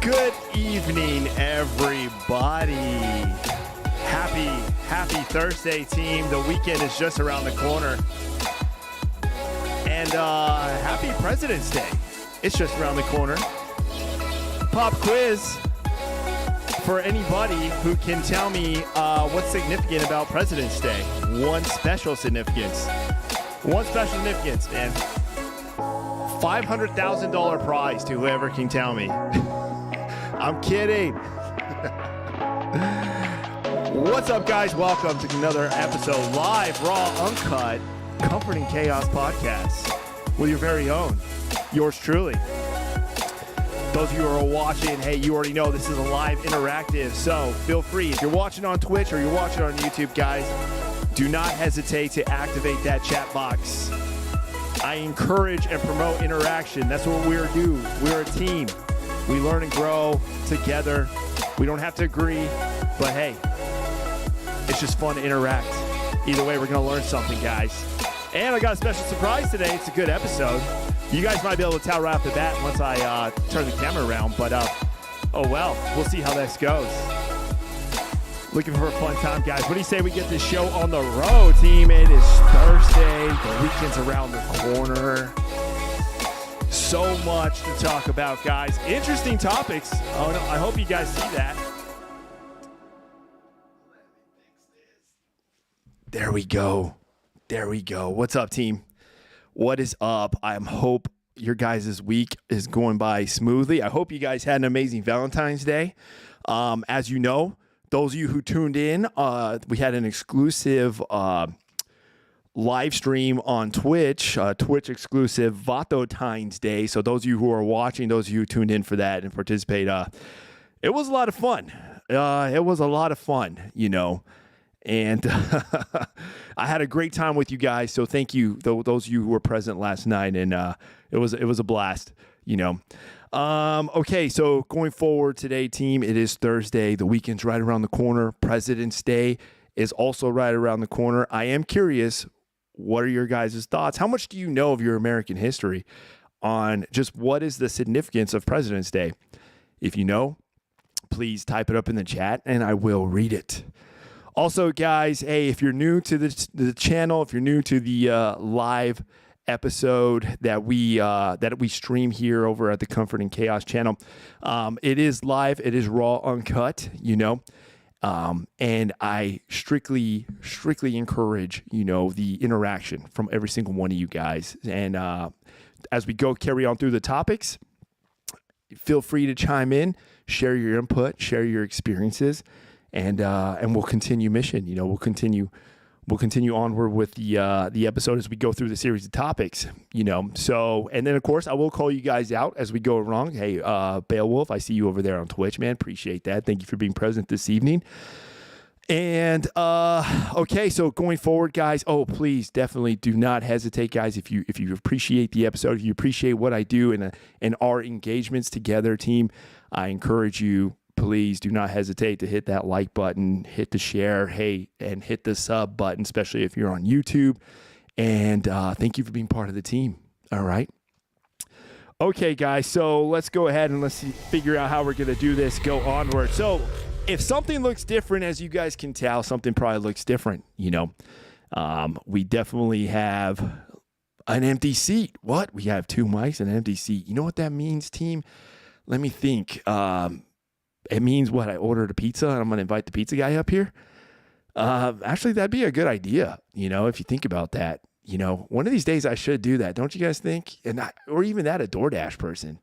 Good evening, everybody. Happy Thursday, team. The weekend is just around the corner. And happy President's Day. It's just around the corner. Pop quiz for anybody who can tell me what's significant about President's Day. One special significance, man. $500,000 prize to whoever can tell me. I'm kidding. What's up, guys? Welcome to another episode, live, raw, uncut, Comforting Chaos podcast with your very own, yours truly. Those of you who are watching, hey, you already know this is a live interactive, so feel free. If you're watching on Twitch or you're watching on YouTube, guys, do not hesitate to activate that chat box. I encourage and promote interaction. That's what we're do. We're a team. We learn and grow together. We don't have to agree, but hey, it's just fun to interact. Either way, we're going to learn something, guys. And I got a special surprise today. It's a good episode. You guys might be able to tell right off the bat once I turn the camera around, but oh well, we'll see how this goes. Looking for a fun time, guys. What do you say we get this show on the road, team? It is Thursday. The weekend's around the corner. So much to talk about, guys. Interesting topics. Oh, no, I hope you guys see that. There we go. What's up, team? What is up? I hope your guys' week is going by smoothly. I hope you guys had an amazing Valentine's Day. As you know, those of you who tuned in, we had an exclusive live stream on Twitch, Twitch exclusive Valentine's Day. So those of you who are watching, those of you who tuned in for that and participate, it was a lot of fun. You know. And I had a great time with you guys. So thank you, those of you who were present last night. And it was a blast, you know. Okay, so going forward today, team, it is Thursday. The weekend's right around the corner. President's Day is also right around the corner. I am curious, what are your guys' thoughts? How much do you know of your American history on just what is the significance of President's Day? If you know, please type it up in the chat and I will read it. Also, guys, hey, if you're new to the channel, if you're new to the live episode that we stream here over at the Comforting Chaos channel, it is live, it is raw, uncut, you know, and I strictly encourage, you know, the interaction from every single one of you guys. And as we carry on through the topics, feel free to chime in, share your input, share your experiences. And we'll continue mission. You know, we'll continue onward with the episode as we go through the series of topics. You know, so and then of course I will call you guys out as we go along. Hey, Beowulf, I see you over there on Twitch, man. Appreciate that. Thank you for being present this evening. And okay, so going forward, guys. Oh, please, definitely do not hesitate, guys. If you appreciate the episode, if you appreciate what I do and our engagements together, team, I encourage you. Please do not hesitate to hit that like button, hit the share, hey, and hit the sub button, especially if you're on YouTube. And thank you for being part of the team. All right. Okay, guys. So let's go ahead and let's figure out how we're going to do this. Go onward. So if something looks different, as you guys can tell, something probably looks different. You know, we definitely have an empty seat. What? We have two mics and an empty seat. You know what that means, team? Let me think. It means what? I ordered a pizza and I'm going to invite the pizza guy up here. Actually, that'd be a good idea. You know, if you think about that, you know, one of these days I should do that. Don't you guys think? Or even that, a DoorDash person,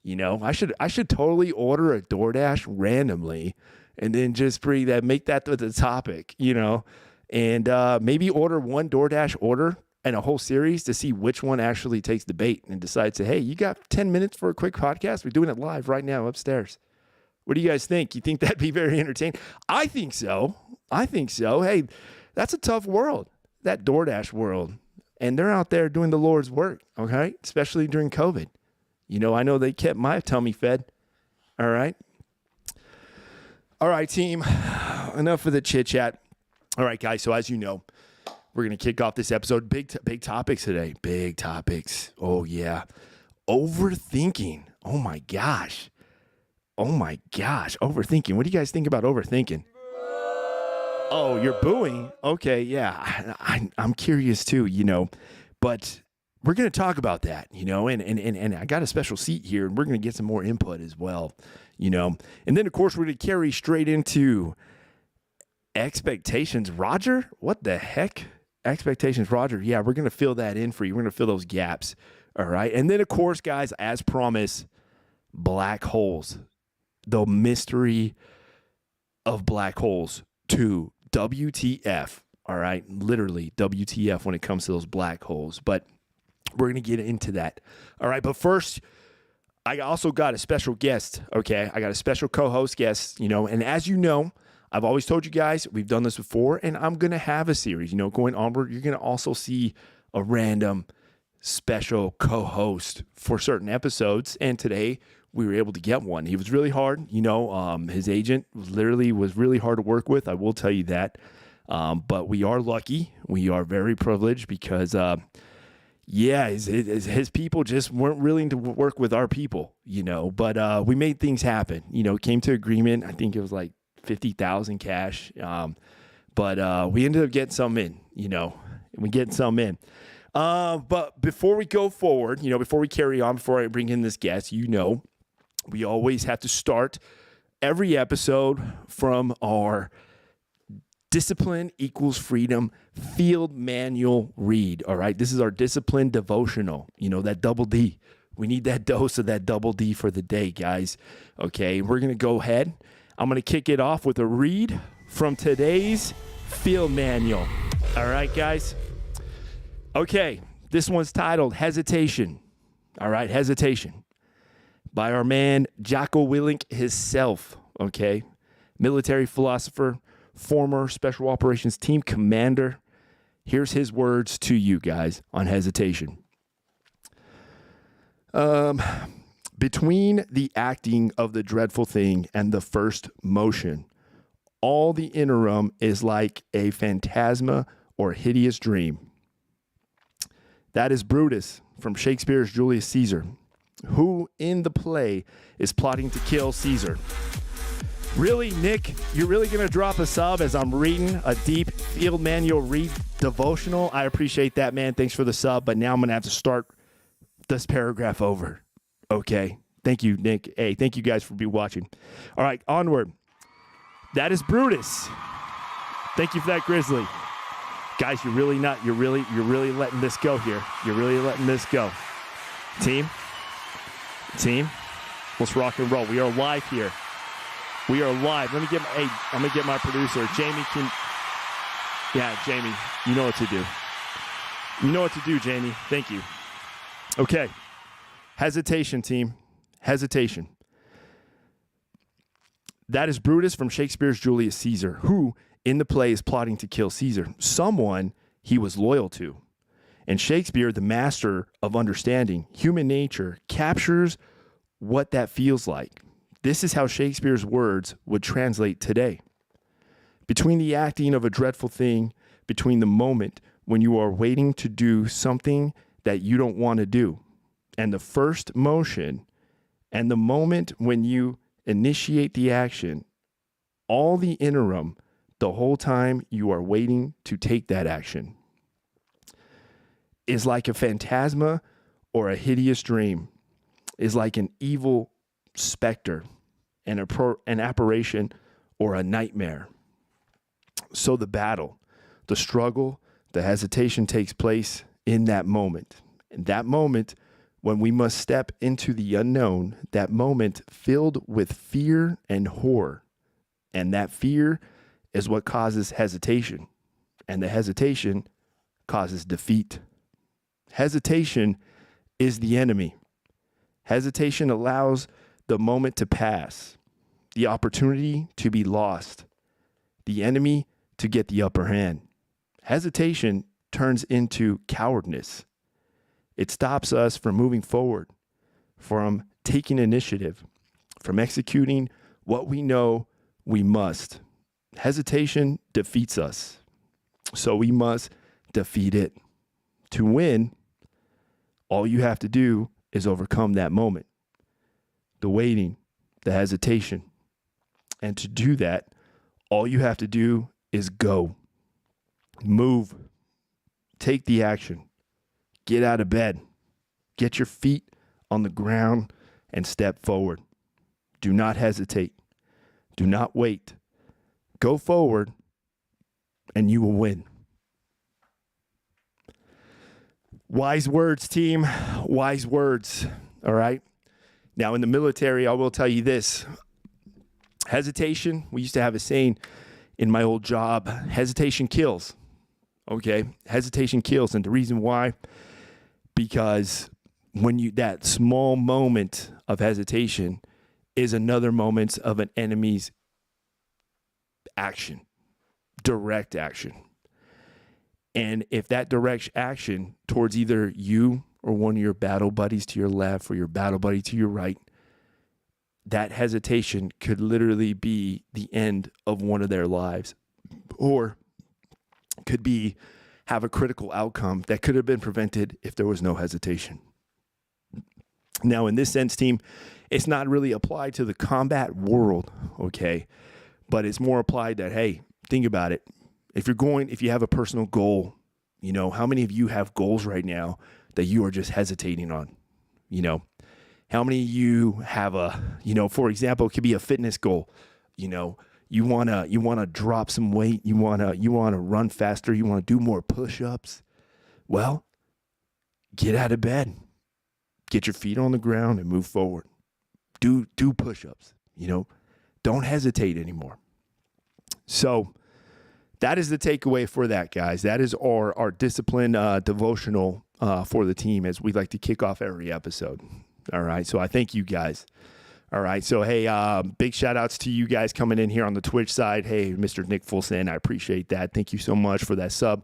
you know, I should totally order a DoorDash randomly and then just make that the topic, you know, and maybe order one DoorDash order and a whole series to see which one actually takes the bait and decides to, hey, you got 10 minutes for a quick podcast? We're doing it live right now upstairs. What do you guys think? You think that'd be very entertaining? I think so. Hey, that's a tough world, that DoorDash world. And they're out there doing the Lord's work, okay? Especially during COVID. You know, I know they kept my tummy fed. All right. All right, team. Enough of the chit chat. All right, guys. So as you know, we're going to kick off this episode. Big topics today. Big topics. Oh, yeah. Overthinking. Oh, my gosh. Oh my gosh, overthinking. What do you guys think about overthinking? Oh, you're booing? Okay, yeah. I'm curious too, but we're going to talk about that, and I got a special seat here, and we're going to get some more input as well, And then, of course, we're going to carry straight into expectations. Roger, what the heck? Expectations, Roger. Yeah, we're going to fill that in for you. We're going to fill those gaps, all right? And then, of course, guys, as promised, black holes. The mystery of black holes 2. WTF, all right? Literally WTF when it comes to those black holes. But we're going to get into that. All right, but first, I also got a special guest, okay? I got a special co-host guest, and as you know, I've always told you guys, we've done this before, and I'm going to have a series, going onward. You're going to also see a random special co-host for certain episodes, and today we were able to get one. He was really hard, his agent was really hard to work with. I will tell you that. But we are lucky. We are very privileged because, his people just weren't willing to work with our people, but we made things happen, came to agreement. I think it was like 50,000 cash. But we ended up getting some in, we get some in. But before we go forward, before we carry on, before I bring in this guest, we always have to start every episode from our Discipline Equals Freedom field manual read. All right. This is our discipline devotional, that double D. We need that dose of that double D for the day, guys. Okay. We're going to go ahead. I'm going to kick it off with a read from today's field manual. All right, guys. Okay. This one's titled Hesitation. All right. Hesitation. By our man, Jocko Willink himself, okay? Military philosopher, former Special Operations Team commander. Here's his words to you guys on hesitation. Between the acting of the dreadful thing and the first motion, all the interim is like a phantasma or hideous dream. That is Brutus from Shakespeare's Julius Caesar, who in the play is plotting to kill Caesar. Really, Nick, you're really going to drop a sub as I'm reading a deep field manual read devotional? I appreciate that, man. Thanks for the sub, but now I'm going to have to start this paragraph over. Okay. Thank you, Nick. Hey, thank you guys for watching. All right, onward. That is Brutus. Thank you for that, Grizzly. Guys, you're really letting this go here. You're really letting this go. Team, let's rock and roll. We are live here. We are live. I'm gonna get my producer. Jamie Jamie, you know what to do. You know what to do, Jamie. Thank you. Okay. Hesitation, team. Hesitation. That is Brutus from Shakespeare's Julius Caesar, who in the play is plotting to kill Caesar, someone he was loyal to. And Shakespeare, the master of understanding human nature, captures what that feels like. This is how Shakespeare's words would translate today. Between the acting of a dreadful thing, between the moment when you are waiting to do something that you don't want to do, and the first motion, and the moment when you initiate the action, all the interim, the whole time you are waiting to take that action, is like a phantasma or a hideous dream, is like an evil specter, an apparition, or a nightmare. So the battle, the struggle, the hesitation takes place in that moment. In that moment when we must step into the unknown, that moment filled with fear and horror. And that fear is what causes hesitation. And the hesitation causes defeat. Hesitation is the enemy. Hesitation allows the moment to pass, the opportunity to be lost, the enemy to get the upper hand. Hesitation turns into cowardice. It stops us from moving forward, from taking initiative, from executing what we know we must. Hesitation defeats us, so we must defeat it. To win, all you have to do is overcome that moment. The waiting, the hesitation. And to do that, all you have to do is go. Move. Take the action. Get out of bed. Get your feet on the ground and step forward. Do not hesitate. Do not wait. Go forward and you will win. Wise words, team. Wise words. All right. Now, in the military, I will tell you this. Hesitation, we used to have a saying in my old job, hesitation kills. Okay? Hesitation kills. And the reason why, because when that small moment of hesitation is another moment of an enemy's action, direct action. And if that direct action towards either you or one of your battle buddies to your left or your battle buddy to your right, that hesitation could literally be the end of one of their lives, or could have a critical outcome that could have been prevented if there was no hesitation. Now, in this sense, team, it's not really applied to the combat world, okay? But it's more applied that, hey, think about it. If you have a personal goal, how many of you have goals right now that you are just hesitating on? How many of you have for example, it could be a fitness goal. You want to drop some weight. You want to run faster. You want to do more push-ups. Well, get out of bed. Get your feet on the ground and move forward. Do push-ups. Don't hesitate anymore. So that is the takeaway for that, guys. That is our discipline devotional for the team as we like to kick off every episode. All right. So I thank you guys. All right. So, hey, big shout outs to you guys coming in here on the Twitch side. Hey, Mr. Nick Fulson, I appreciate that. Thank you so much for that sub.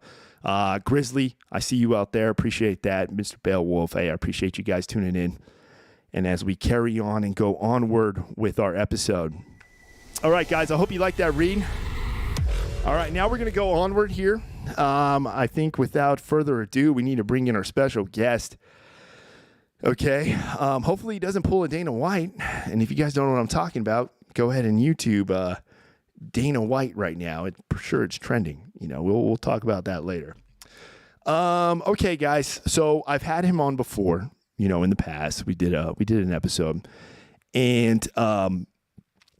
Grizzly, I see you out there. Appreciate that. Mr. Beowulf, hey, I appreciate you guys tuning in. And as we carry on and go onward with our episode. All right, guys, I hope you like that read. All right, now we're going to go onward here. I think without further ado, we need to bring in our special guest. Okay, hopefully he doesn't pull a Dana White. And if you guys don't know what I'm talking about, go ahead and YouTube Dana White right now. For sure it's trending. We'll talk about that later. Okay, guys, so I've had him on before, in the past. We did an episode. And,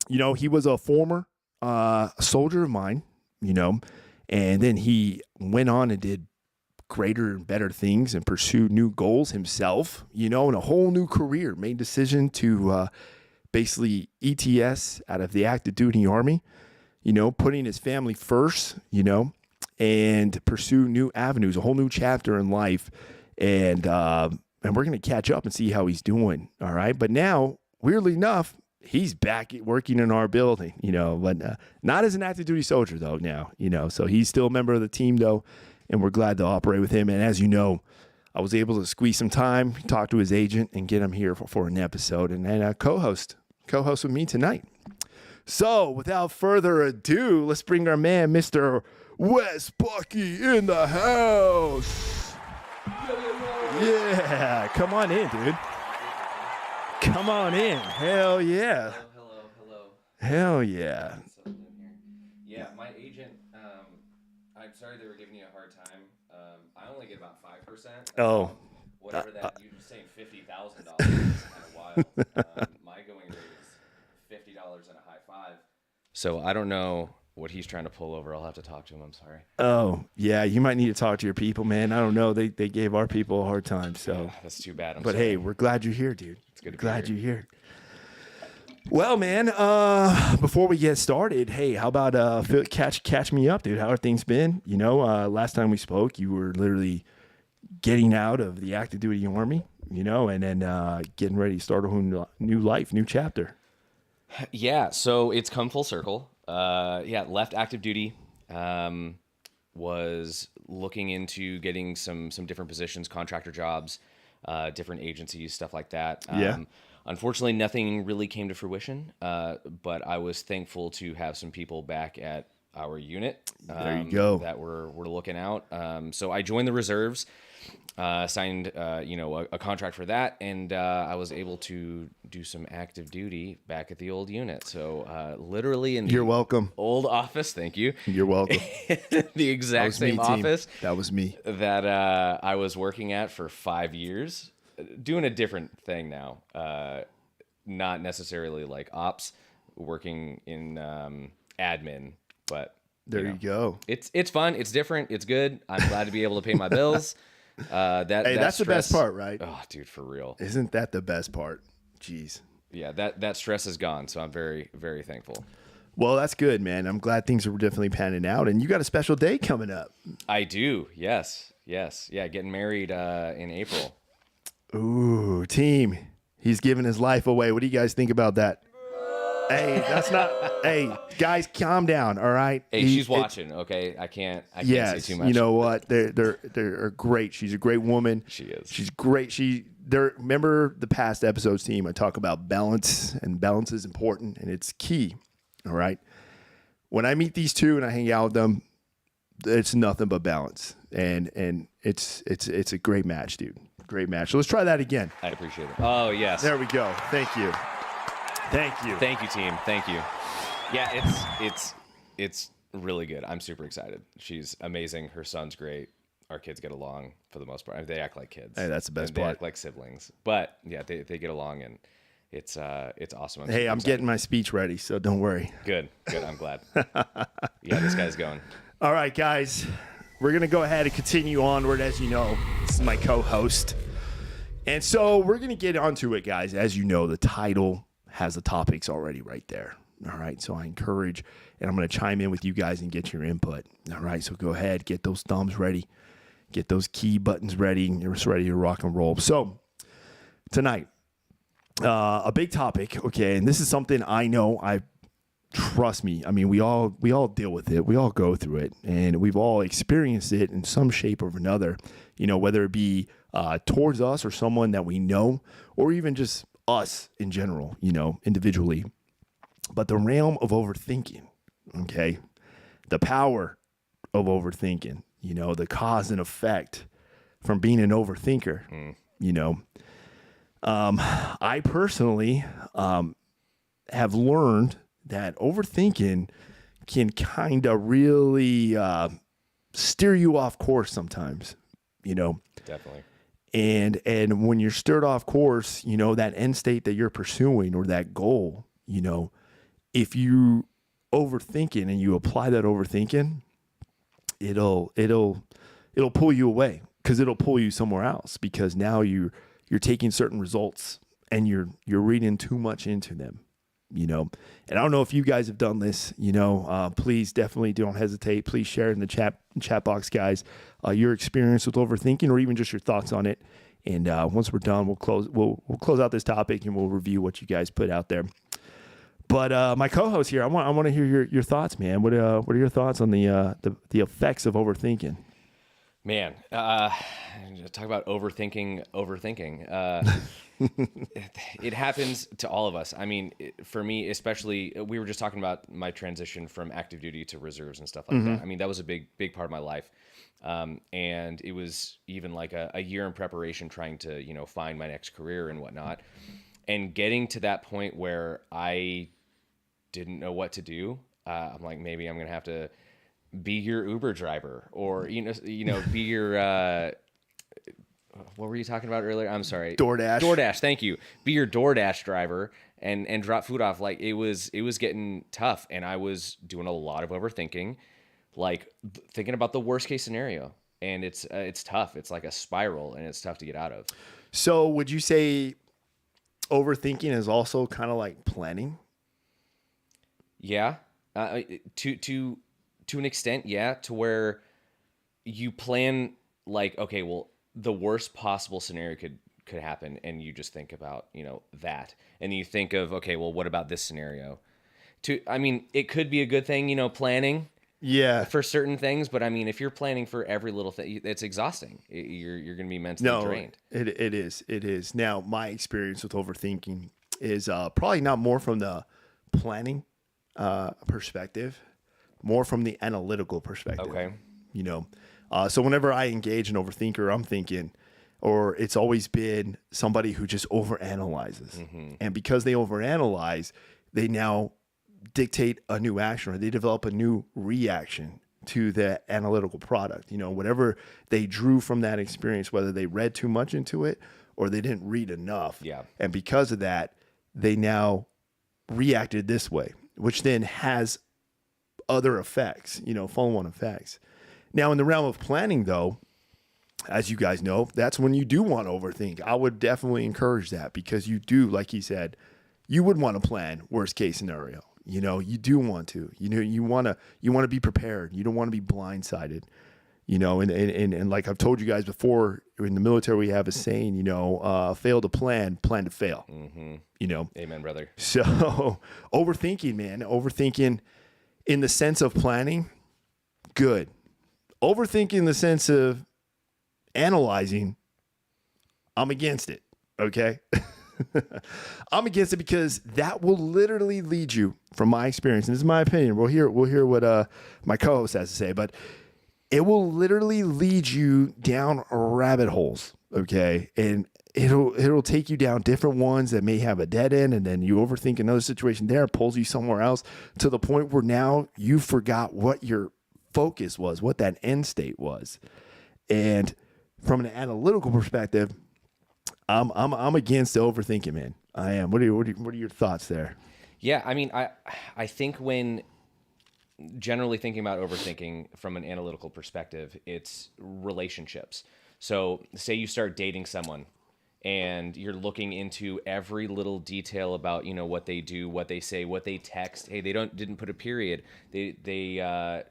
he was a former soldier of mine, and then he went on and did greater and better things and pursued new goals himself, and a whole new career, made decision to basically ETS out of the active duty Army, putting his family first, and pursue new avenues, a whole new chapter in life. And we're going to catch up and see how he's doing. All right. But now, weirdly enough, he's back working in our building, but not as an active duty soldier though now, so he's still a member of the team though. And we're glad to operate with him. And as you know, I was able to squeeze some time, talk to his agent, and get him here for an episode and co-host with me tonight. So without further ado, let's bring our man, Mr. Wes Bucky, in the house. Yeah, come on in, dude. Come on in. Hell yeah. Hello. Hell yeah. Yeah, my agent, I'm sorry they were giving you a hard time. I only get about 5%. Oh. Whatever that, you're just saying $50,000 is kind of wild. My going rate is $50 and a high five. So I don't know what he's trying to pull over. I'll have to talk to him. I'm sorry. Oh, yeah, you might need to talk to your people, man. I don't know. They gave our people a hard time, so. Yeah, that's too bad. But hey, we're glad you're here, dude. It's good to be glad here. you're here. Well, man, before we get started, hey, how about catch me up, dude? How are things been? Last time we spoke, you were literally getting out of the active duty Army, and then getting ready to start a whole new life, new chapter. Yeah, so it's come full circle. Left active duty, was looking into getting some different positions, contractor jobs, different agencies, stuff like that. Unfortunately, nothing really came to fruition, but I was thankful to have some people back at our unit. There you go. That we're looking out. So I joined the reserves, signed a contract for that, and I was able to do some active duty back at the old unit. So literally in the You're welcome. old office. Thank you. You're welcome. The exact same office That was me. that I was working at for 5 years, doing a different thing now. Not necessarily like ops, working in admin, but There you go. it's fun. It's different. It's good. I'm glad to be able to pay my bills. That's the best part, right? Oh, dude, for real. Isn't that the best part? Jeez. Yeah, that stress is gone. So I'm very, very thankful. Well, that's good, man. I'm glad things are definitely panning out. And you got a special day coming up. I do. Yes. Yeah, getting married in April. Ooh, team. He's giving his life away. What do you guys think about that? Hey, that's not. Hey, guys, calm down. All right. Hey, she's watching. Okay, I can't say too much. You know what? They're great. She's a great woman. She is. She's great. Remember the past episodes, team. I talk about balance, and balance is important, and it's key. All right. When I meet these two and I hang out with them, it's nothing but balance, and it's a great match, dude. Great match. So let's try that again. I appreciate it. Oh yes. There we go. Thank you. Thank you. Thank you, team. Thank you. Yeah, it's really good. I'm super excited. She's amazing. Her son's great. Our kids get along for the most part. I mean, they act like kids. Hey, that's the best They part. act like siblings. But yeah, they get along, and it's awesome. Hey, I'm getting my speech ready, so don't worry. Good. I'm glad. Yeah, this guy's going. All right, guys. We're going to go ahead and continue onward. As you know, this is my co-host. And so we're going to get onto it, guys. As you know, the title has the topics already right there. All right. So I encourage, and I'm going to chime in with you guys and get your input. All right. So go ahead, get those thumbs ready, get those key buttons ready, and you're ready to rock and roll. So tonight, a big topic. Okay. And this is something I know trust me. I mean, we all deal with it. We all go through it, and we've all experienced it in some shape or another, whether it be towards us or someone that we know, or even just us in general, individually. But the realm of overthinking, okay, the power of overthinking, the cause and effect from being an overthinker, I personally have learned that overthinking can kind of really steer you off course sometimes, Definitely. And when you're steered off course, that end state that you're pursuing or that goal, if you overthink it and you apply that overthinking, it'll pull you away, because it'll pull you somewhere else, because now you're taking certain results and you're reading too much into them. And I don't know if you guys have done this, please definitely don't hesitate. Please share in the chat box, guys, your experience with overthinking, or even just your thoughts on it. And once we're done, we'll close out this topic and we'll review what you guys put out there. But my co-host here, I want to hear your thoughts, man. What are your thoughts on the effects of overthinking? Man, talk about overthinking. It happens to all of us. I mean, for me, especially, we were just talking about my transition from active duty to reserves and stuff like that. I mean, that was a big part of my life. And it was even like a year in preparation, trying to, find my next career and whatnot, and getting to that point where I didn't know what to do. I'm like, maybe I'm going to have to be your Uber driver, or, be your, what were you talking about earlier? I'm sorry. DoorDash. Thank you. Be your DoorDash driver and drop food off. Like, it was getting tough, and I was doing a lot of overthinking, like thinking about the worst case scenario, and it's tough. It's like a spiral, and it's tough to get out of. So would you say overthinking is also kind of like planning? Yeah. To an extent, yeah, to where you plan, like, okay, well, the worst possible scenario could happen, and you just think about, that, and you think of, okay, well, what about this scenario? It could be a good thing, planning, yeah, for certain things, but I mean, if you're planning for every little thing, it's exhausting. You're going to be mentally drained. It is. Now, my experience with overthinking is probably not more from the planning perspective, more from the analytical perspective. Okay. You know, so whenever I engage an overthinker, I'm thinking, or it's always been somebody who just overanalyzes. And because they overanalyze, they now dictate a new action, or they develop a new reaction to the analytical product. You know, whatever they drew from that experience, whether they read too much into it or they didn't read enough. Yeah. And because of that, they now reacted this way, which then has other effects, you know, follow-on effects. Now, in the realm of planning, though, as you guys know, that's when you do want to overthink. I would definitely encourage that, because you do, like he said, you would want to plan worst case scenario. You know, you do want to. You know, you want to be prepared. You don't want to be blindsided. You know, and like I've told you guys before, in the military we have a saying, you know, fail to plan, plan to fail. You know, Amen, brother. so overthinking, man, overthinking in the sense of planning, good. Overthinking in the sense of analyzing, I'm against it. Okay. I'm against it, because that will literally lead you, from my experience, and this is my opinion. We'll hear what my co-host has to say, but it will literally lead you down rabbit holes. Okay. And it'll take you down different ones that may have a dead end, and then you overthink another situation there, pulls you somewhere else, to the point where now you forgot what your focus was, what that end state was. And from an analytical perspective, I'm against the overthinking, man. I am. What are your thoughts there? Yeah, I mean, I think when generally thinking about overthinking from an analytical perspective, it's relationships. So say you start dating someone and you're looking into every little detail about, you know, what they do, what they say, what they text. Hey, they didn't put a period. They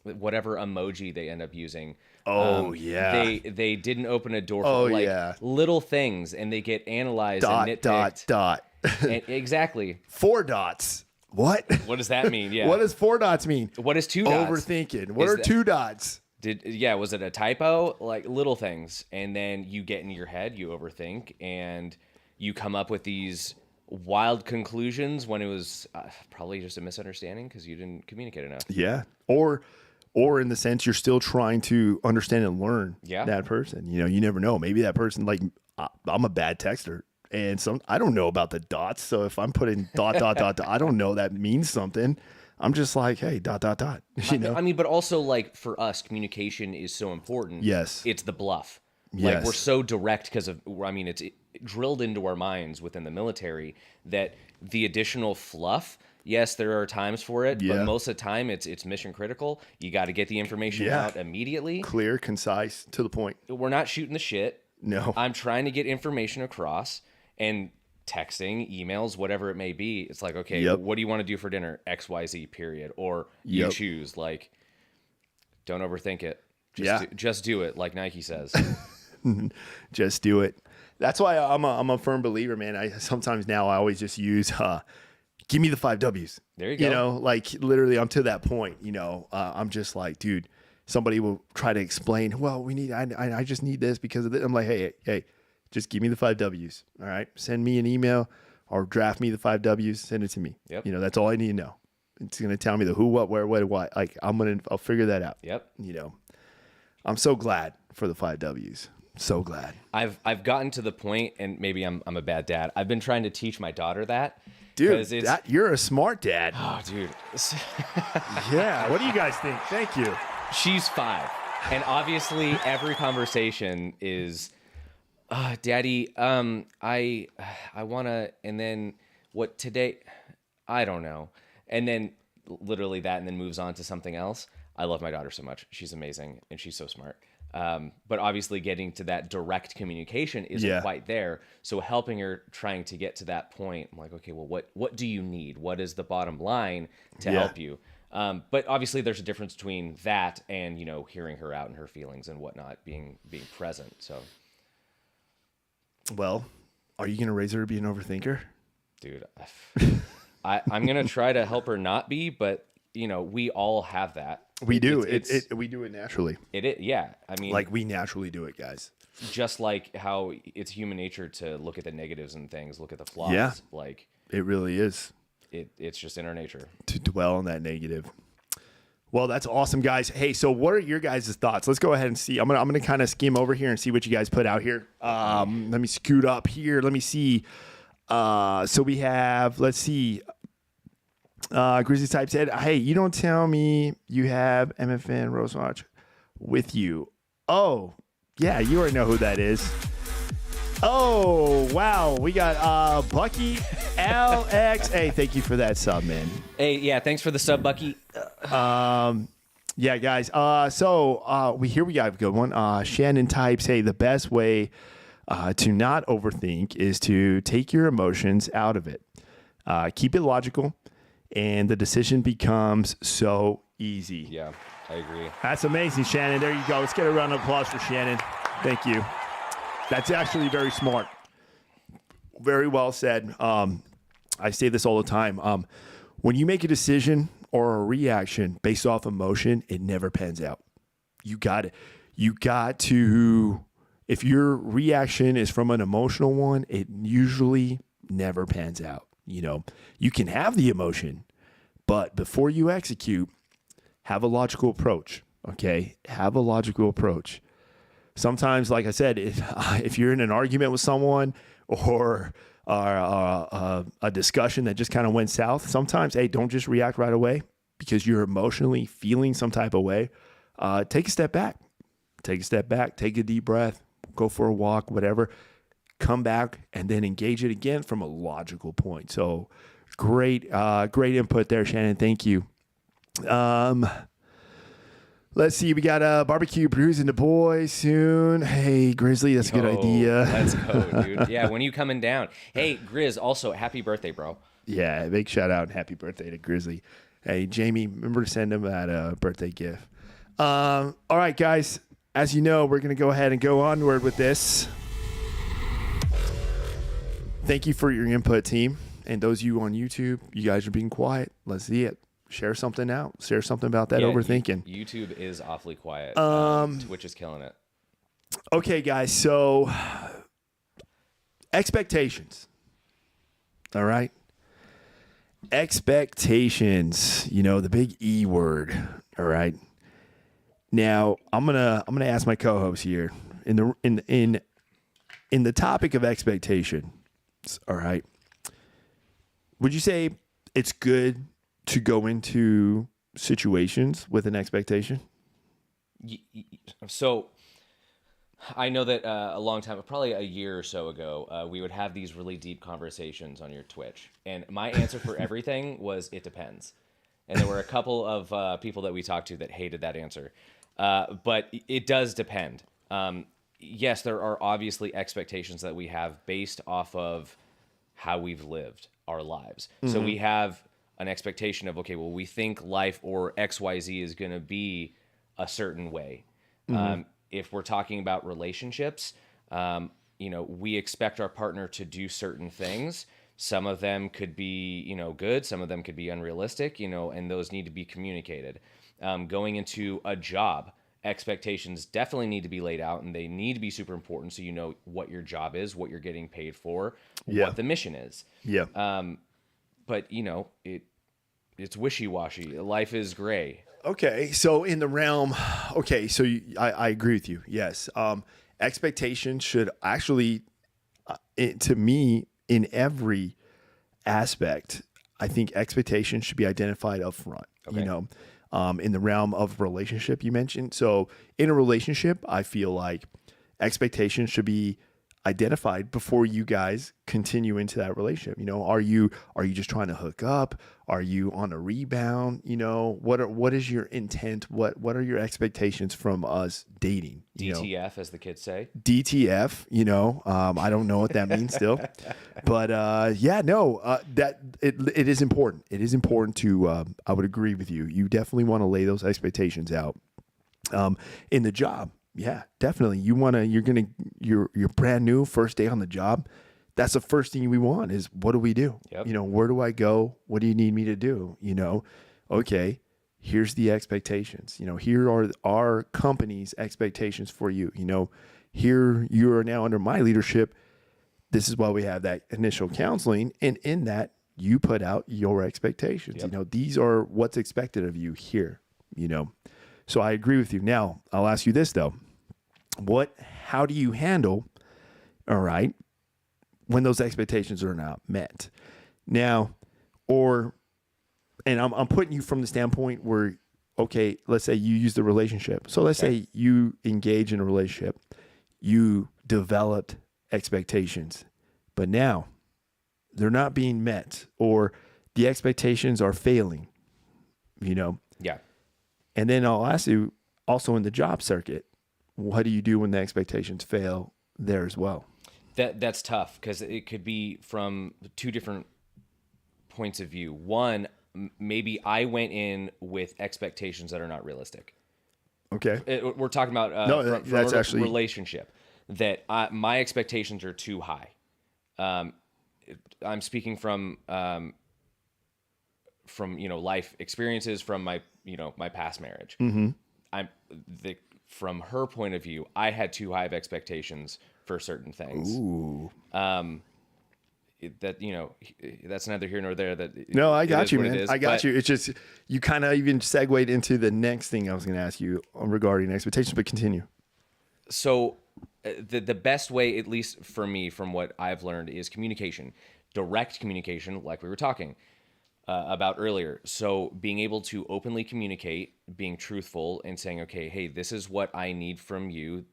whatever emoji they end up using. Oh, yeah. They didn't open a door for Oh, yeah. little things, and they get analyzed and nitpicked. Dot. And exactly. 4 dots. What? What does that mean? Yeah. What does 4 dots mean? What is 2 dots? Overthinking. What are 2 dots? Was it a typo? Like little things. And then you get in your head, you overthink, and you come up with these wild conclusions when it was probably just a misunderstanding because you didn't communicate enough. Yeah. Or in the sense you're still trying to understand and learn that person. You know, you never know. Maybe that person, like, I'm a bad texter, and I don't know about the dots. So if I'm putting dot, I don't know that means something. I'm just like, hey, dot. You know? I mean, but also, like, for us, communication is so important. Yes. It's the bluff. Yes. Like, we're so direct because of, I mean, it's drilled into our minds within the military that the additional fluff, yes, there are times for it, but most of the time it's mission critical. You got to get the information out immediately. Clear, concise, to the point. We're not shooting the shit. No. I'm trying to get information across, and texting, emails, whatever it may be. It's like, okay, what do you want to do for dinner? XYZ period. Or you choose, like, don't overthink it. Just do it, like Nike says. Just do it. That's why I'm a firm believer, man. I sometimes now I always just use give me the 5 W's. There you go. You know, like literally I'm to that point, you know. I'm just like, dude, somebody will try to explain, well, I just need this because of this. I'm like, hey, just give me the 5 W's. All right. Send me an email or draft me the 5 W's, send it to me. Yep. You know, that's all I need to know. It's going to tell me the who, what, where, what, why. Like I'll figure that out. Yep. You know, I'm so glad for the 5 W's. So glad. I've gotten to the point, and maybe I'm a bad dad. I've been trying to teach my daughter that. Dude, you're a smart dad. Oh, dude. Yeah. What do you guys think? Thank you. She's 5. And obviously every conversation is, Daddy, I want to, and then what today? I don't know. And then literally that, and then moves on to something else. I love my daughter so much. She's amazing, and she's so smart. But obviously getting to that direct communication isn't quite there. So helping her, trying to get to that point, I'm like, okay, well, what do you need? What is the bottom line to help you? But obviously there's a difference between that and, you know, hearing her out and her feelings and whatnot, being present. So, well, are you going to raise her to be an overthinker? Dude, I'm going to try to help her not be, but you know, we all have that. We do. We do it naturally. Yeah. I mean, like we naturally do it, guys. Just like how it's human nature to look at the negatives and things, look at the flaws. Yeah. Like it really is. It's just in our nature To dwell on that negative. Well, that's awesome, guys. Hey, so what are your guys' thoughts? Let's go ahead and see. I'm gonna kind of skim over here and see what you guys put out here. Let me scoot up here. Let me see. So we have, let's see. Grizzly Type said, "Hey, you don't tell me you have MFN Rose Watch with you." Oh, yeah, you already know who that is. Oh, wow. We got Bucky LX. Hey, thank you for that sub, man. Hey, yeah, thanks for the sub, Bucky. Yeah, guys. So we got a good one. Shannon types, "Hey, the best way to not overthink is to take your emotions out of it. Keep it logical, and the decision becomes so easy." Yeah, I agree. That's amazing, Shannon. There you go. Let's get a round of applause for Shannon. Thank you. That's actually very smart. Very well said. I say this all the time. When you make a decision or a reaction based off emotion, it never pans out. You got it. You got to, if your reaction is from an emotional one, it usually never pans out. You know, you can have the emotion, but before you execute, have a logical approach. Okay. Have a logical approach. Sometimes, like I said, if you're in an argument with someone or a discussion that just kind of went south, sometimes, hey, don't just react right away because you're emotionally feeling some type of way. Take a step back. Take a step back. Take a deep breath. Go for a walk, whatever. Come back and then engage it again from a logical point. So great input there, Shannon. Thank you. Let's see. We got a barbecue bruising the boys soon. Hey, Grizzly, that's a good idea. Let's go, dude. Yeah, when are you coming down? Hey, Grizz, also, happy birthday, bro. Yeah, big shout out and happy birthday to Grizzly. Hey, Jamie, remember to send him that birthday gift. All right, guys. As you know, we're going to go ahead and go onward with this. Thank you for your input, team. And those of you on YouTube, you guys are being quiet. Let's see it. Share something out. Share something about that overthinking. YouTube is awfully quiet. Twitch is killing it. Okay, guys. So expectations. All right. Expectations. You know, the big E word. All right. Now I'm gonna ask my co-host here in the topic of expectation. All right. Would you say it's good to go into situations with an expectation? So I know that a long time, probably a year or so ago, we would have these really deep conversations on your Twitch. And my answer for everything was, it depends. And there were a couple of people that we talked to that hated that answer. But it does depend. Yes, there are obviously expectations that we have based off of how we've lived our lives. Mm-hmm. So we have an expectation of, okay, well, we think life or XYZ is going to be a certain way. Mm-hmm. If we're talking about relationships, we expect our partner to do certain things. Some of them could be, good. Some of them could be unrealistic, and those need to be communicated. Going into a job, expectations definitely need to be laid out, and they need to be super important so you know what your job is, what you're getting paid for, what the mission is. Yeah. But it's wishy-washy. Life is gray. Okay, so in the realm, I agree with you. Yes, expectations should actually, to me, in every aspect, I think expectations should be identified up front. Okay. In the realm of relationship, you mentioned. So in a relationship, I feel like expectations should be identified before you guys continue into that relationship. Are you just trying to hook up? Are you on a rebound? What is your intent? What are your expectations from us dating? DTF, as the kids say. DTF, I don't know what that means still, but that it is important. It is important to, I would agree with you. You definitely want to lay those expectations out. In the job. Yeah, definitely. You're brand new, first day on the job. That's the first thing we want is, what do we do? Yep. Where do I go? What do you need me to do? Okay, here's the expectations. Here are our company's expectations for you. Here you are now under my leadership. This is why we have that initial counseling. And in that, you put out your expectations. Yep. These are what's expected of you here. So I agree with you. Now, I'll ask you this though. How do you handle, all right, when those expectations are not met? Now, and I'm putting you from the standpoint where, okay, let's say you use the relationship. So let's say you engage in a relationship, you developed expectations, but now they're not being met or the expectations are failing, Yeah. And then I'll ask you also in the job circuit, what do you do when the expectations fail there as well? That's tough because it could be from two different points of view. One, maybe I went in with expectations that are not realistic. Okay. We're talking about No, from that's a actually relationship that my expectations are too high. I'm speaking from life experiences from my past marriage. Mm-hmm. From her point of view, I had too high of expectations for certain things. Ooh. That's neither here nor there. No, I it got is you, what it man. is, I got but- you. It's just, you kind of even segued into the next thing I was going to ask you regarding expectations, but continue. So the best way, at least for me, from what I've learned, is communication, direct communication, like we were talking about earlier. So being able to openly communicate, being truthful, and saying, okay, hey, this is what I need from you.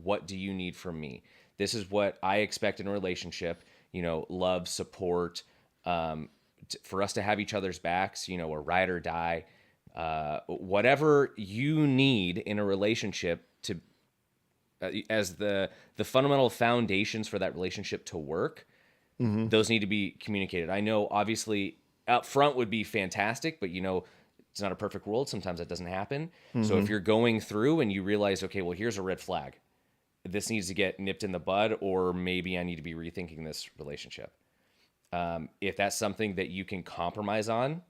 What do you need from me? This is what I expect in a relationship. Love, support, for us to have each other's backs. A ride or die, whatever you need in a relationship to as the fundamental foundations for that relationship to work. Mm-hmm. Those need to be communicated. I know obviously up front would be fantastic, but it's not a perfect world. Sometimes that doesn't happen. Mm-hmm. So if you're going through and you realize, okay, well, here's a red flag, this needs to get nipped in the bud, or maybe I need to be rethinking this relationship. If that's something that you can compromise on,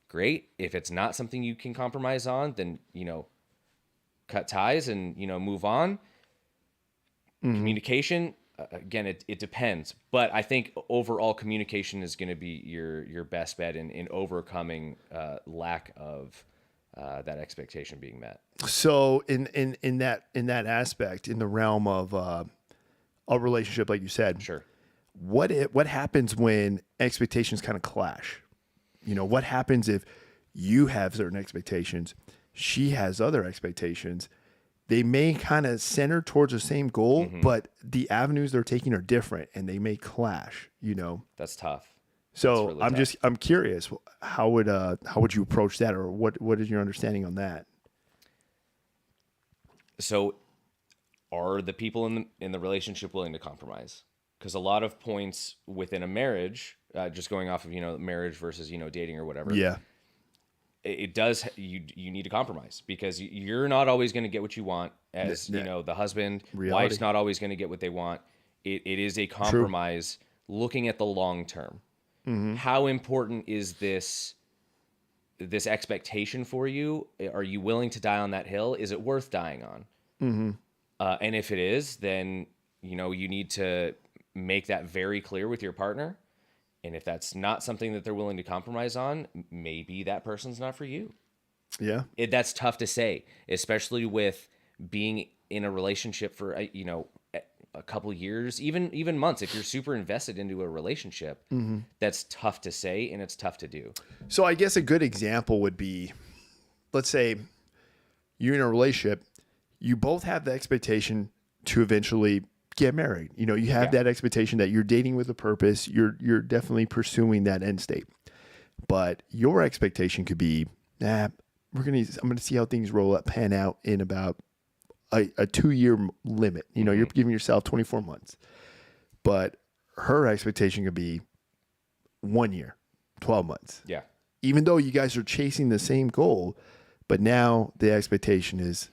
great. If it's not something you can compromise on, then cut ties and move on. Mm-hmm. Communication, again, it depends, but I think overall communication is going to be your best bet in overcoming lack of that expectation being met. So in that aspect, in the realm of a relationship, like you said, Sure. what happens when expectations kind of clash? What happens if you have certain expectations, she has other expectations? They may kind of center towards the same goal, Mm-hmm. but the avenues they're taking are different and they may clash, That's tough. So That's really tough. I'm curious, how would you approach that, or what is your understanding on that? So are the people in the relationship willing to compromise? Because a lot of points within a marriage, just going off of marriage versus dating or whatever, Yeah. it does, you need to compromise, because you're not always going to get what you want as the husband. Reality. Wife's not always going to get what they want. It is a compromise. Looking at the long term. Mm-hmm. How important is this expectation for you? Are you willing to die on that hill? Is it worth dying on? Mm-hmm. And if it is, then you need to make that very clear with your partner. And if that's not something that they're willing to compromise on, maybe that person's not for you. Yeah. That's tough to say, especially with being in a relationship for a couple years, even months. If you're super invested into a relationship, Mm-hmm. that's tough to say and it's tough to do. So I guess a good example would be, let's say you're in a relationship, you both have the expectation to eventually get married. You have that expectation that you're dating with a purpose. You're definitely pursuing that end state. But your expectation could be, I'm going to see how things pan out in about a 2-year limit. You're giving yourself 24 months. But her expectation could be 1 year, 12 months. Yeah. Even though you guys are chasing the same goal, but now the expectation is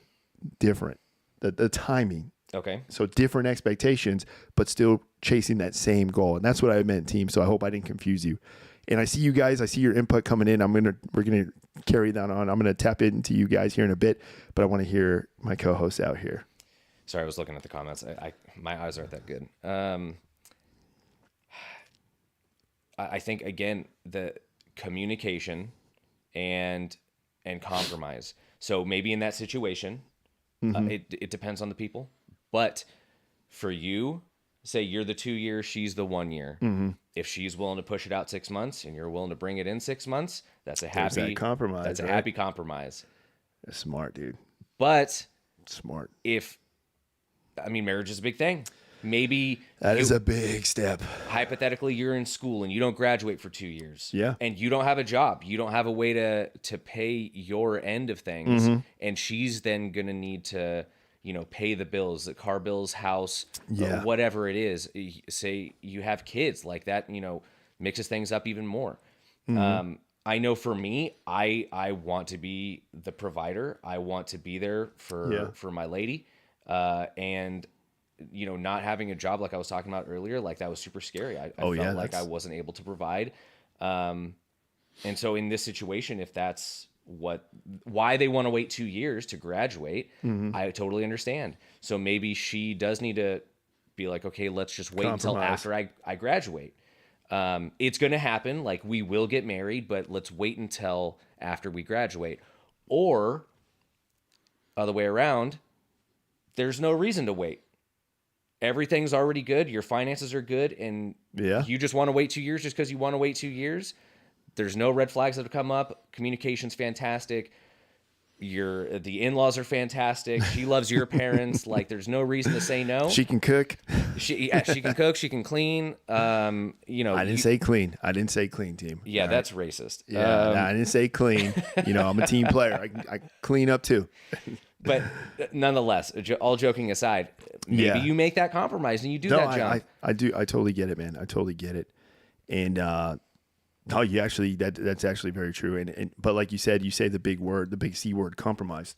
different. The timing. Okay. So different expectations, but still chasing that same goal. And that's what I meant, team. So I hope I didn't confuse you. And I see you guys, I see your input coming in. We're gonna carry that on. I'm gonna tap into you guys here in a bit, but I want to hear my co-host out here. Sorry, I was looking at the comments. My eyes aren't that good. I think again, the communication and and compromise. So maybe in that situation, it depends on the people. But for you, say you're the 2 years, she's the 1 year. If she's willing to push it out 6 months and you're willing to bring it in 6 months, that's a There's happy that compromise. That's a right? happy compromise. That's smart, dude. But Smart. marriage is a big thing. Maybe That is a big step. hypothetically you're in school and you don't graduate for 2 years. Yeah. And you don't have a job. You don't have a way to pay your end of things. And she's then going to need to, pay the bills, the car bills, house, Yeah. whatever it is. Say you have kids, like that, mixes things up even more. I know for me, I want to be the provider. I want to be there for my lady. And not having a job, like I was talking about earlier, like that was super scary. I felt like I wasn't able to provide. And so in this situation, if that's why they want to wait 2 years to graduate, I totally understand. So maybe she does need to be like, okay, let's just wait until after I graduate. It's going to happen. Like, we will get married, but let's wait until after we graduate. Or other way around, there's no reason to wait. Everything's already good. Your finances are good. And you just want to wait 2 years just because you want to wait 2 years. There's no red flags that have come up. Communication's fantastic. The in-laws are fantastic. She loves your parents. Like, there's no reason to say no. She can cook. She can cook. She can clean. I didn't say clean. I didn't say clean, team. Yeah, all that's racist. Yeah, I didn't say clean. I'm a team player. I clean up too. But nonetheless, all joking aside, maybe you make that compromise and you do that jump. I do. I totally get it, man. I totally get it. And you actually that's actually very true. But like you said, you say the big word, the big C word, compromise.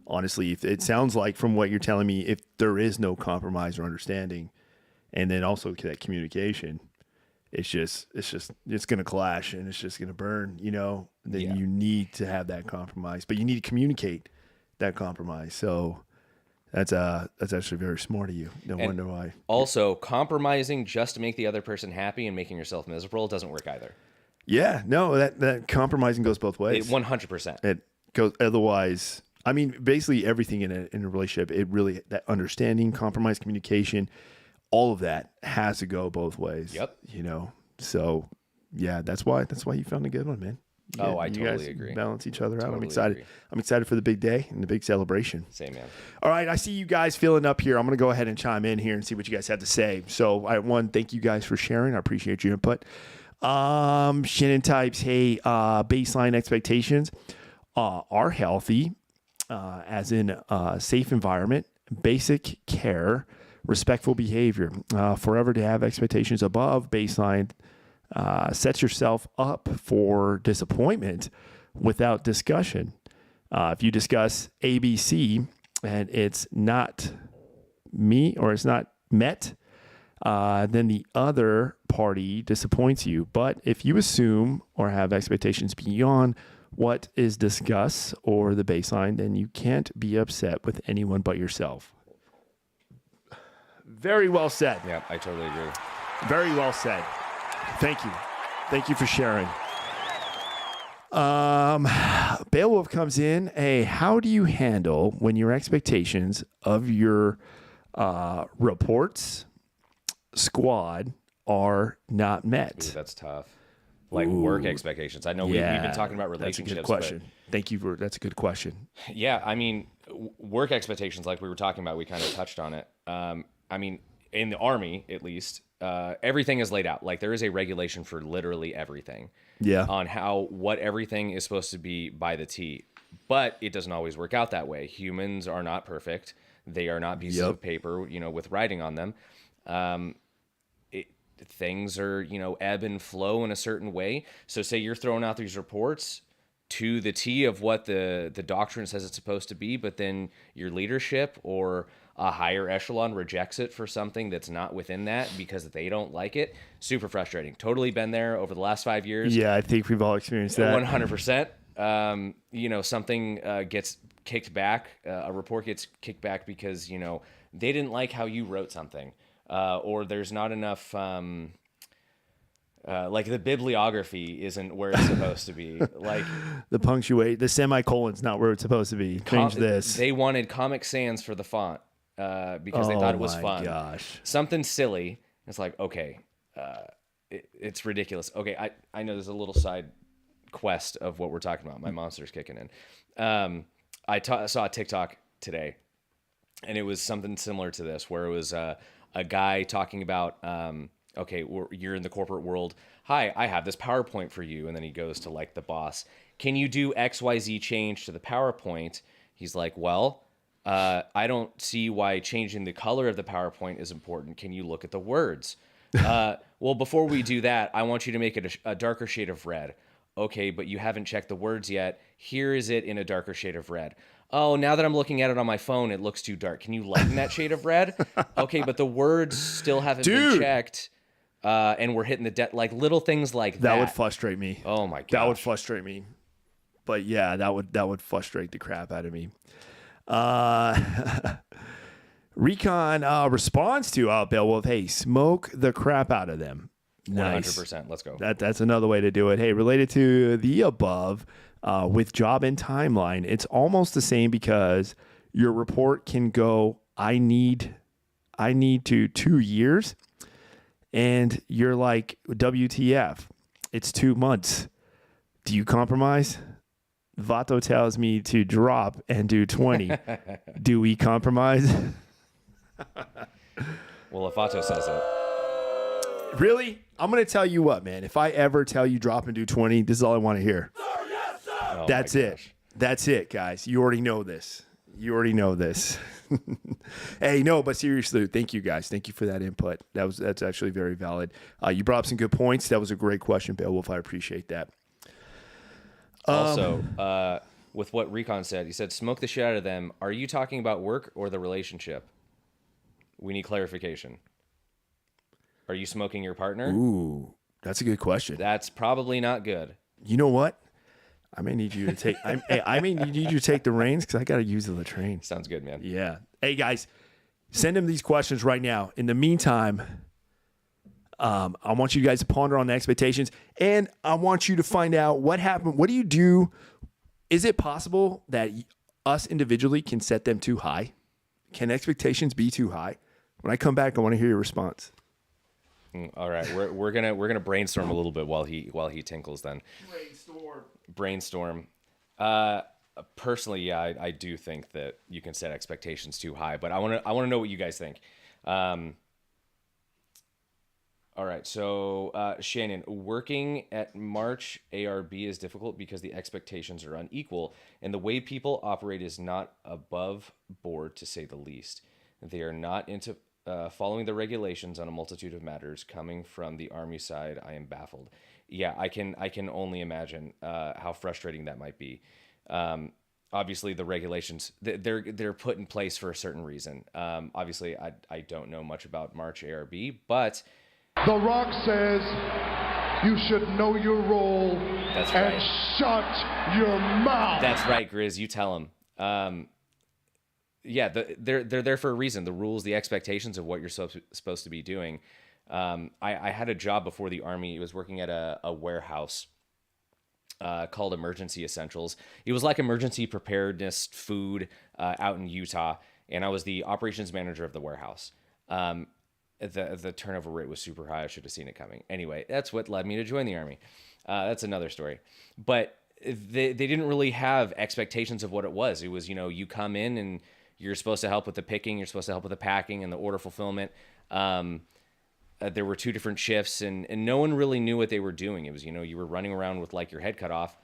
Honestly, if it sounds like from what you're telling me, if there is no compromise or understanding, and then also that communication, it's going to clash and it's just going to burn. Then you need to have that compromise, but you need to communicate that compromise. So that's actually very smart of you. No wonder why. Also, compromising just to make the other person happy and making yourself miserable doesn't work either. Yeah, no, that compromising goes both ways. 100%. It goes otherwise. I mean, basically everything in a relationship, it really, that understanding, compromise, communication, all of that has to go both ways. Yep. So yeah, that's why you found a good one, man. I you totally guys agree. Balance each other out. Totally I'm excited. agree. I'm excited for the big day and the big celebration. Same, man. All right, I see you guys filling up here. I'm going to go ahead and chime in here and see what you guys have to say. So, thank you guys for sharing. I appreciate your input. Shannon types, hey, baseline expectations are healthy, as in a safe environment, basic care, respectful behavior. Forever to have expectations above baseline sets yourself up for disappointment without discussion. If you discuss ABC and it's not it's not met, then the other party disappoints you. But if you assume or have expectations beyond what is discussed or the baseline, then you can't be upset with anyone but yourself. Very well said. Yeah, I totally agree. Very well said. Thank you. Thank you for sharing. Beowulf comes in. Hey, how do you handle when your expectations of your reports squad are not met? Ooh, that's tough. Like work expectations. I know we've been talking about relationships. That's a good question. Thank you that's a good question. Yeah, I mean, work expectations, like we were talking about, we kind of touched on it. In the Army, at least, everything is laid out. Like, there is a regulation for literally everything. Yeah. On what everything is supposed to be by the T. But it doesn't always work out that way. Humans are not perfect. They are not pieces of paper, with writing on them. Things are, ebb and flow in a certain way. So say you're throwing out these reports to the T of what the doctrine says it's supposed to be, but then your leadership or a higher echelon rejects it for something that's not within that because they don't like it. Super frustrating. Totally been there over the last 5 years. Yeah, I think we've all experienced that. 100%. Something gets kicked back. A report gets kicked back because, they didn't like how you wrote something. Or there's not enough Like the bibliography isn't where it's supposed to be. Like The punctuate, the semicolon's not where it's supposed to be. Change this. They wanted Comic Sans for the font because they thought it was my fun. gosh. Something silly. It's like, okay, it's ridiculous. Okay, I know there's a little side quest of what we're talking about. My monster's kicking in. I saw a TikTok today, and it was something similar to this, where it was a guy talking about, okay, you're in the corporate world. Hi, I have this PowerPoint for you. And then he goes to like the boss. Can you do XYZ change to the PowerPoint? He's like, well, I don't see why changing the color of the PowerPoint is important. Can you look at the words? Well, before we do that, I want you to make it a darker shade of red. Okay, but you haven't checked the words yet. Here is it in a darker shade of red. Oh, now that I'm looking at it on my phone, it looks too dark. Can you lighten that shade of red? Okay, but the words still haven't been checked. And we're hitting the like little things like that. That would frustrate me. Oh my god. That would frustrate me. But yeah, that would frustrate the crap out of me. Recon responds to Beowulf, hey, smoke the crap out of them. Nice. 100%. Let's go. That's another way to do it. Hey, related to the above, with job and timeline, it's almost the same because your report can go, I need to 2 years. And you're like, WTF, it's 2 months. Do you compromise? Vato tells me to drop and do 20. Do we compromise? Well, if Vato says it. Really? I'm going to tell you what, man. If I ever tell you drop and do 20, this is all I want to hear. Oh, that's it. That's it, guys. You already know this. Hey, no, but seriously, thank you guys. Thank you for that input. That's actually very valid. You brought up some good points. That was a great question, Beowulf. I appreciate that. Also, with what Recon said, he said, smoke the shit out of them. Are you talking about work or the relationship? We need clarification. Are you smoking your partner? Ooh, that's a good question. That's probably not good. You know what? I may need you to take. I may need you to take the reins because I got to use the latrine. Sounds good, man. Yeah. Hey guys, send him these questions right now. In the meantime, I want you guys to ponder on the expectations, and I want you to find out what happened. What do you do? Is it possible that us individually can set them too high? Can expectations be too high? When I come back, I want to hear your response. All right, we're gonna brainstorm a little bit while he tinkles. Then brainstorm. Personally, yeah, I do think that you can set expectations too high, but I want to know what you guys think. All right, so Shannon, working at March ARB is difficult because the expectations are unequal, and the way people operate is not above board, to say the least. They are not into following the regulations on a multitude of matters. Coming from the Army side, I am baffled. Yeah, I can only imagine how frustrating that might be. Obviously, the regulations they're put in place for a certain reason. Obviously, I don't know much about March ARB, but The Rock says you should know your role and shut your mouth. That's right, Grizz. You tell him. Yeah, they're there for a reason. The rules, the expectations of what you're supposed to be doing. I had a job before the Army. It was working at a warehouse called Emergency Essentials. It was like emergency preparedness food out in Utah, and I was the operations manager of the warehouse. The turnover rate was super high. I should have seen it coming. Anyway, that's what led me to join the Army. That's another story. But they didn't really have expectations of what it was. It was, you come in and you're supposed to help with the picking, you're supposed to help with the packing and the order fulfillment. There were 2 different shifts, and no one really knew what they were doing. It was, you were running around with like your head cut off,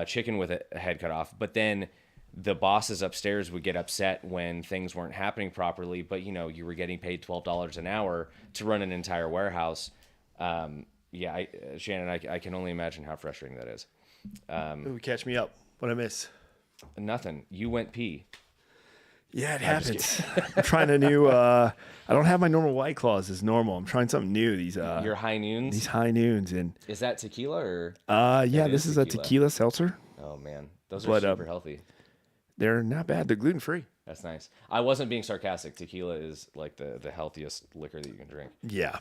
chicken with a head cut off. But then the bosses upstairs would get upset when things weren't happening properly. But, you were getting paid $12 an hour to run an entire warehouse. Yeah, Shannon, I can only imagine how frustrating that is. Ooh, catch me up. What'd I miss? Nothing. You went pee. Yeah, it happens. I'm trying a new. I don't have my normal White Claws as normal. I'm trying something new. These your high noons. These high noons, and is that tequila or? Yeah, this is a tequila seltzer. Oh man, those are super healthy. They're not bad. They're gluten free. That's nice. I wasn't being sarcastic. Tequila is like the healthiest liquor that you can drink. Yeah.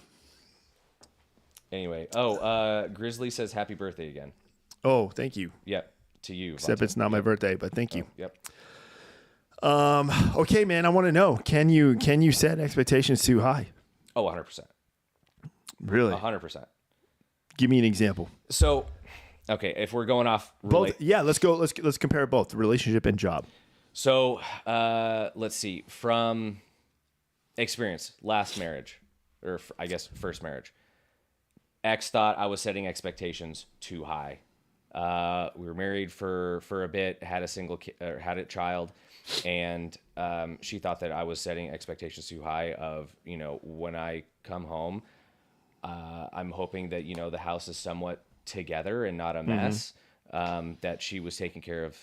Anyway, Grizzly says happy birthday again. Oh, thank you. Yep, to you. Except Vontae. it's not my birthday, but thank you. Yep. Okay, man, I want to know, can you set expectations too high? Oh, 100%. Really? 100%. Give me an example. So, okay, if we're going off Both. Yeah, let's go. Let's compare both relationship and job. So, let's see. From experience, last marriage, or I guess first marriage, ex thought I was setting expectations too high. We were married for a bit, had a child, and she thought that I was setting expectations too high. Of when I come home, I'm hoping that the house is somewhat together and not a mess. That she was taking care of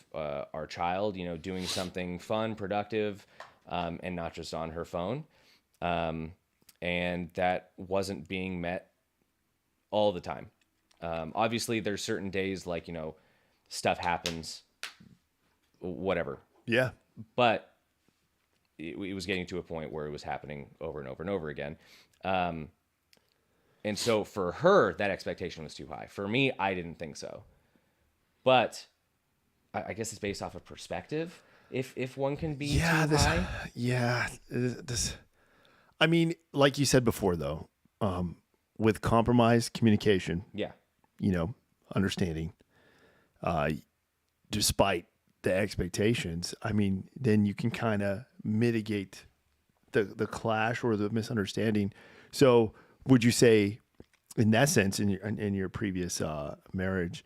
our child, doing something fun, productive, and not just on her phone. And that wasn't being met all the time. Obviously, there's certain days like, stuff happens, whatever. Yeah. But it was getting to a point where it was happening over and over and over again. And so for her, that expectation was too high. For me, I didn't think so. But I guess it's based off of perspective. If one can be too high. Yeah. I mean, like you said before, though, with compromise, communication. Yeah. Understanding. Despite the expectations, I mean, then you can kind of mitigate the clash or the misunderstanding. So, would you say, in that sense, in your previous marriage,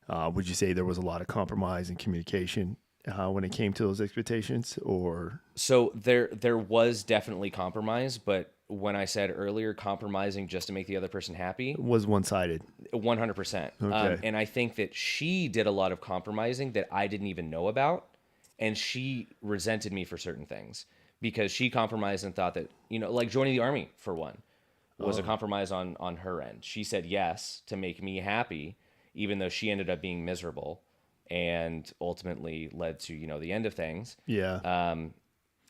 would you say there was a lot of compromise and communication when it came to those expectations? Or so there was definitely compromise, but when I said earlier, compromising just to make the other person happy was one-sided. 100%. Okay. And I think that she did a lot of compromising that I didn't even know about, and she resented me for certain things because she compromised and thought that like joining the army for one was a compromise on her end. She said yes to make me happy, even though she ended up being miserable and ultimately led to, the end of things. Yeah.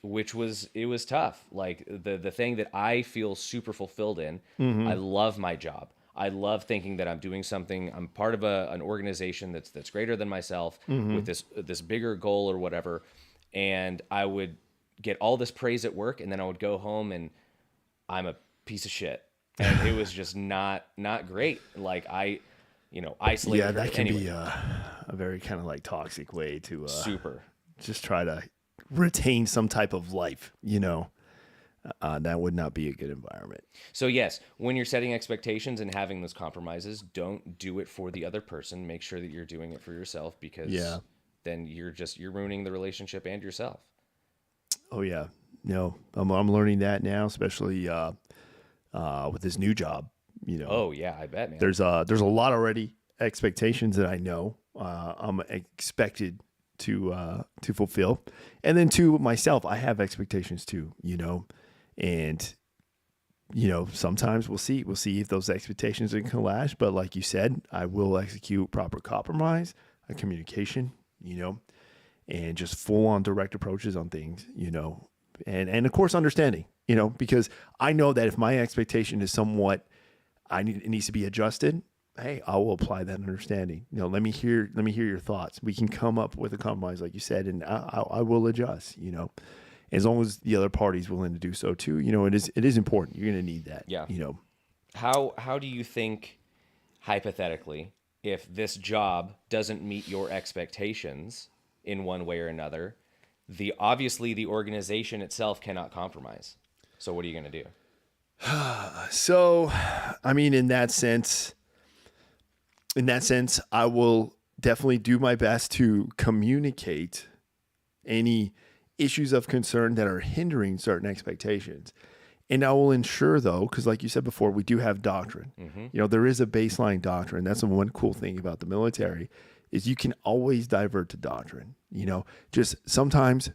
Which was tough. Like the thing that I feel super fulfilled in, I love my job. I love thinking that I'm doing something. I'm part of an organization that's greater than myself with this bigger goal or whatever. And I would get all this praise at work, and then I would go home and I'm a piece of shit. And it was just not great. Like isolated. Yeah, that can be a very kind of like toxic way to super just try to retain some type of life, that would not be a good environment. So yes, when you're setting expectations and having those compromises, don't do it for the other person. Make sure that you're doing it for yourself, because then you're ruining the relationship and yourself. Oh yeah. No, I'm learning that now, especially with this new job, Oh yeah, I bet, man. There's a lot already expectations that I know I'm expected to fulfill, and then to myself, I have expectations too, and sometimes we'll see if those expectations are clash. But like you said, I will execute proper compromise, communication, and just full on direct approaches on things, and of course understanding, because I know that if my expectation is somewhat, it needs to be adjusted. Hey, I will apply that understanding. Let me hear your thoughts. We can come up with a compromise, like you said, and I will adjust. As long as the other party's willing to do so too. It is important. You're going to need that. Yeah. How do you think, hypothetically, if this job doesn't meet your expectations in one way or another, obviously the organization itself cannot compromise. So what are you going to do? So, I mean, in that sense, I will definitely do my best to communicate any issues of concern that are hindering certain expectations. And I will ensure, though, because like you said before, we do have doctrine. There is a baseline doctrine. That's the one cool thing about the military, is you can always divert to doctrine. Just sometimes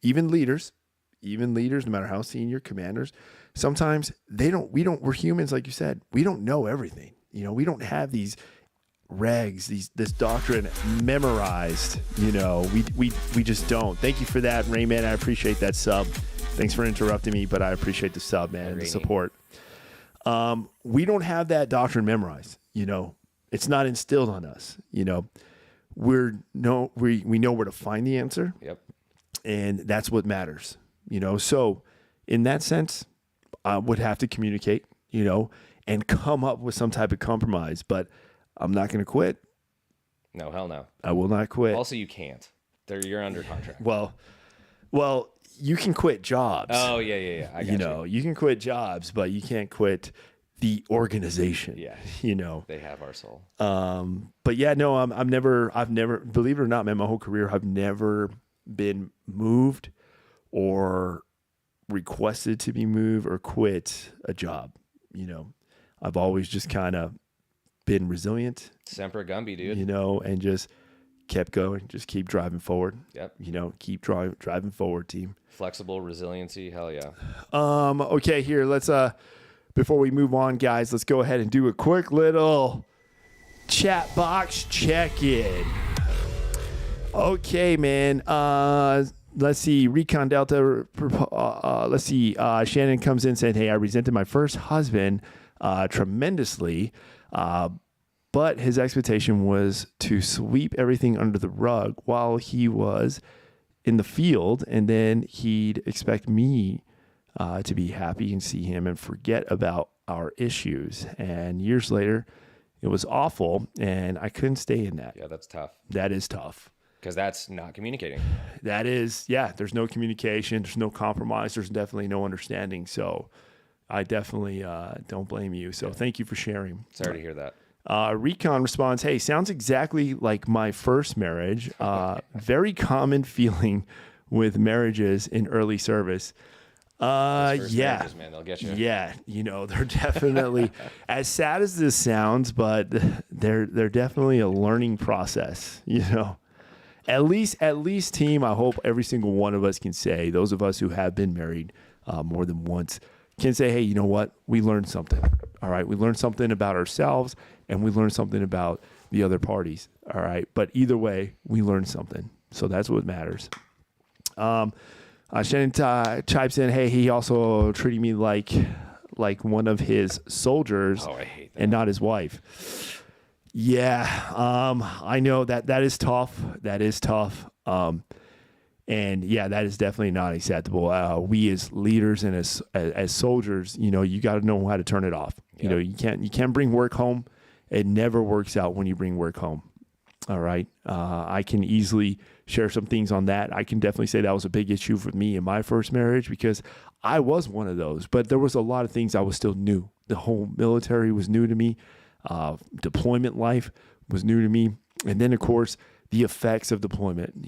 even leaders, no matter how senior, commanders, sometimes we're humans, like you said. We don't know everything. We don't have these regs, this doctrine memorized. We just don't. Thank you for that, Rayman. I appreciate that sub. Thanks for interrupting me, but I appreciate the sub, man, and the support. We don't have that doctrine memorized. It's not instilled on us. We know where to find the answer. Yep. And that's what matters. So in that sense, I would have to communicate, and come up with some type of compromise, but I'm not going to quit. No, hell no. I will not quit. Also, you can't. You're under contract. Well, you can quit jobs. Oh, yeah. I got you. You can quit jobs, but you can't quit the organization. Yeah. They have our soul. But yeah, no, I've never, believe it or not, man, my whole career, I've never been moved or requested to be moved or quit a job. I've always just kind of been resilient. Semper Gumby, dude. And just kept going, just keep driving forward. Yep. Keep driving forward, team. Flexible resiliency. Hell yeah. Okay, here, let's, before we move on, guys, let's go ahead and do a quick little chat box check-in. Okay, man. Let's see. Recon Delta. Let's see. Shannon comes in saying, "Hey, I resented my first husband tremendously, but his expectation was to sweep everything under the rug while he was in the field, and then he'd expect me to be happy and see him and forget about our issues. And years later, it was awful, and I couldn't stay in that." Yeah, that's tough. That is tough. Because that's not communicating. That is, yeah, there's no communication. There's no compromise. There's definitely no understanding. So I definitely don't blame you. So thank you for sharing. Sorry to hear that. Recon responds, "Hey, sounds exactly like my first marriage. Very common feeling with marriages in early service." Marriages, man, they'll get you. Yeah, they're definitely as sad as this sounds, but they're definitely a learning process. At least, team, I hope every single one of us can say, those of us who have been married more than once, can say, hey, you know what? We learned something. All right. We learned something about ourselves, and we learned something about the other parties. All right. But either way, we learned something. So that's what matters. Shannon chimes in, hey, he also treated me like one of his soldiers. Oh, I hate that. And not his wife. Yeah, I know that is tough. That is tough. And yeah, that is definitely not acceptable. We as leaders and as soldiers, you got to know how to turn it off. Yep. You can't bring work home. It never works out when you bring work home. All right. I can easily share some things on that. I can definitely say that was a big issue for me in my first marriage because I was one of those, but there was a lot of things I was still new. The whole military was new to me. Deployment life was new to me. And then of course the effects of deployment,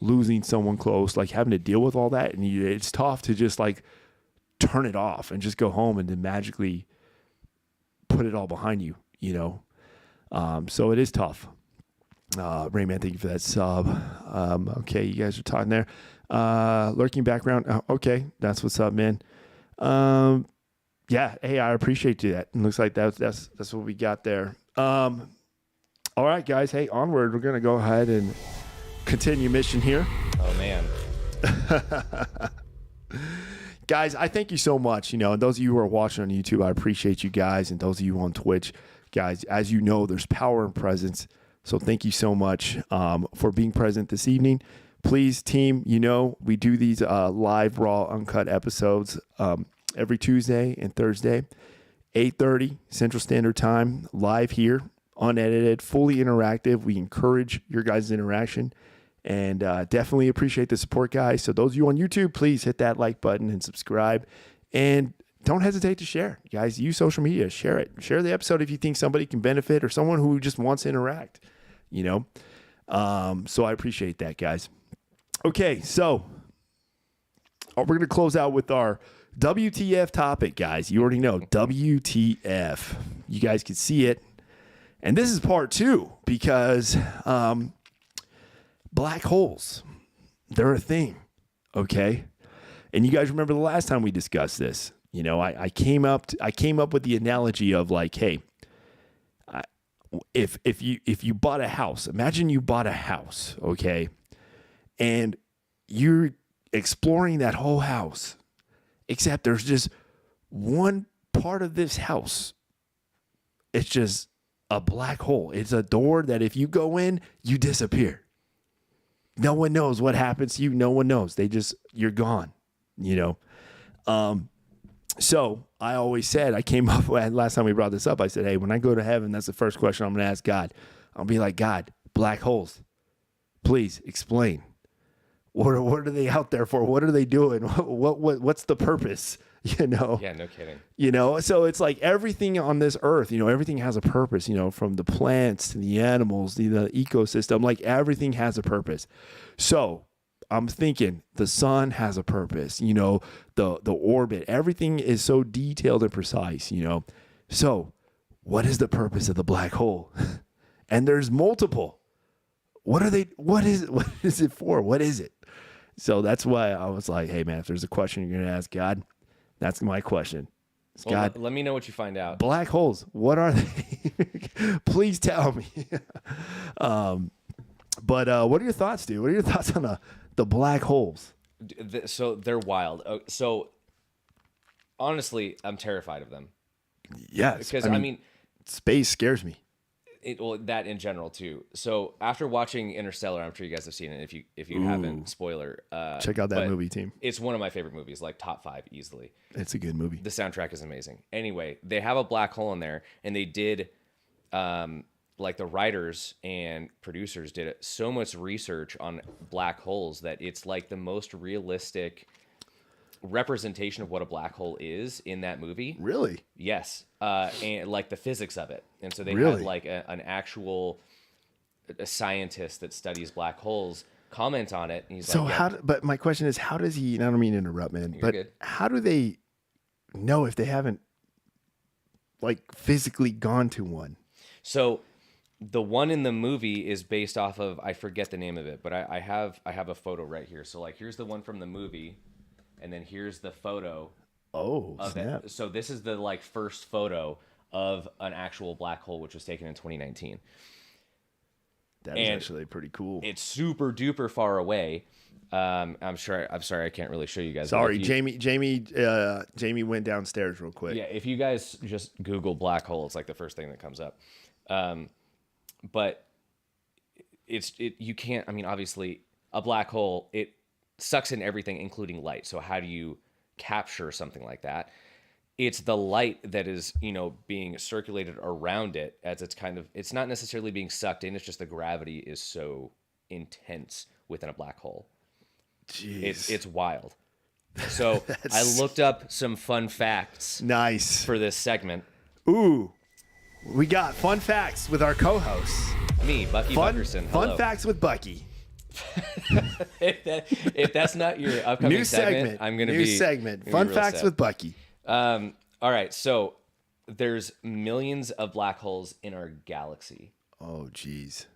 losing someone close, like having to deal with all that. And it's tough to just like turn it off and just go home and then magically put it all behind you, so it is tough. Rayman, thank you for that sub. Okay. You guys are talking there, lurking background. Okay. That's what's up, man. Yeah. Hey, I appreciate you that. It looks like that's what we got there. All right, guys. Hey, onward. We're going to go ahead and continue mission here. Oh man. Guys, I thank you so much. And those of you who are watching on YouTube, I appreciate you guys. And those of you on Twitch, guys, as you know, there's power in presence. So thank you so much for being present this evening. Please, team, we do these live, raw, uncut episodes every Tuesday and Thursday, 8:30 Central Standard Time, live here, unedited, fully interactive. We encourage your guys' interaction and definitely appreciate the support, guys. So those of you on YouTube, please hit that like button and subscribe. And don't hesitate to share. Guys, use social media. Share it. Share the episode if you think somebody can benefit or someone who just wants to interact, So I appreciate that, guys. Okay, so we're going to close out with our WTF topic, guys. You already know, WTF. You guys can see it. And this is part 2 because black holes, they're a thing, okay? And you guys remember the last time we discussed this. I came up with the analogy of like, hey, if you bought a house, imagine you bought a house, okay? And you're exploring that whole house, except there's just one part of this house. It's just a black hole. It's a door that if you go in, you disappear. No one knows what happens to you. No one knows. You're gone, So I always said, I came up with, last time we brought this up, I said, hey, when I go to heaven, that's the first question I'm going to ask God. I'll be like, God, black holes, please explain. What are they out there for? What are they doing? What's the purpose? Yeah, no kidding. So it's like everything on this earth, everything has a purpose, from the plants to the animals, the ecosystem, like everything has a purpose. So I'm thinking the sun has a purpose, the orbit, everything is so detailed and precise, So what is the purpose of the black hole? And there's multiple. What is it for? What is it? So that's why I was like, hey man, if there's a question you're going to ask God, that's my question. God, let me know what you find out. Black holes, what are they? Please tell me. But what are your thoughts, dude? What are your thoughts on the black holes? So they're wild. So honestly, I'm terrified of them. Yes. Because I mean space scares me. That in general too. So after watching Interstellar, I'm sure you guys have seen it. If you haven't, spoiler. Check out that movie, team. It's one of my favorite movies, like top 5 easily. It's a good movie. The soundtrack is amazing. Anyway, they have a black hole in there, and they did, like the writers and producers did so much research on black holes that it's like the most realistic representation of what a black hole is in that movie. Really? Yes. And like the physics of it. And so they Really? had like an actual scientist that studies black holes comment on it. And he's so like, but my question is, how does he, and I don't mean to interrupt, man, but good. How do they know if they haven't like physically gone to one? So the one in the movie is based off of, I forget the name of it, but I have a photo right here. So like, here's the one from the movie. And then here's the photo. Oh, of snap. it. So this is the like first photo of an actual black hole, which was taken in 2019. That is actually pretty cool. It's super duper far away. I'm sorry, I can't really show you guys. Sorry, Jamie went downstairs real quick. Yeah, if you guys just Google black hole, it's like the first thing that comes up. But you can't. I mean, obviously, a black hole it sucks in everything, including light. So how do you capture something like that? It's the light that is, being circulated around it as it's not necessarily being sucked in. It's just the gravity is so intense within a black hole. Jeez. It's wild. So I looked up some fun facts. Nice. For this segment. Ooh, we got fun facts with our co-host. Me, Bucky Buckerson. Hello. Fun facts with Bucky. if that's not your upcoming new segment, I'm going to be... New segment. Fun facts sad. With Bucky. All right, so there's millions of black holes in our galaxy. Oh, geez.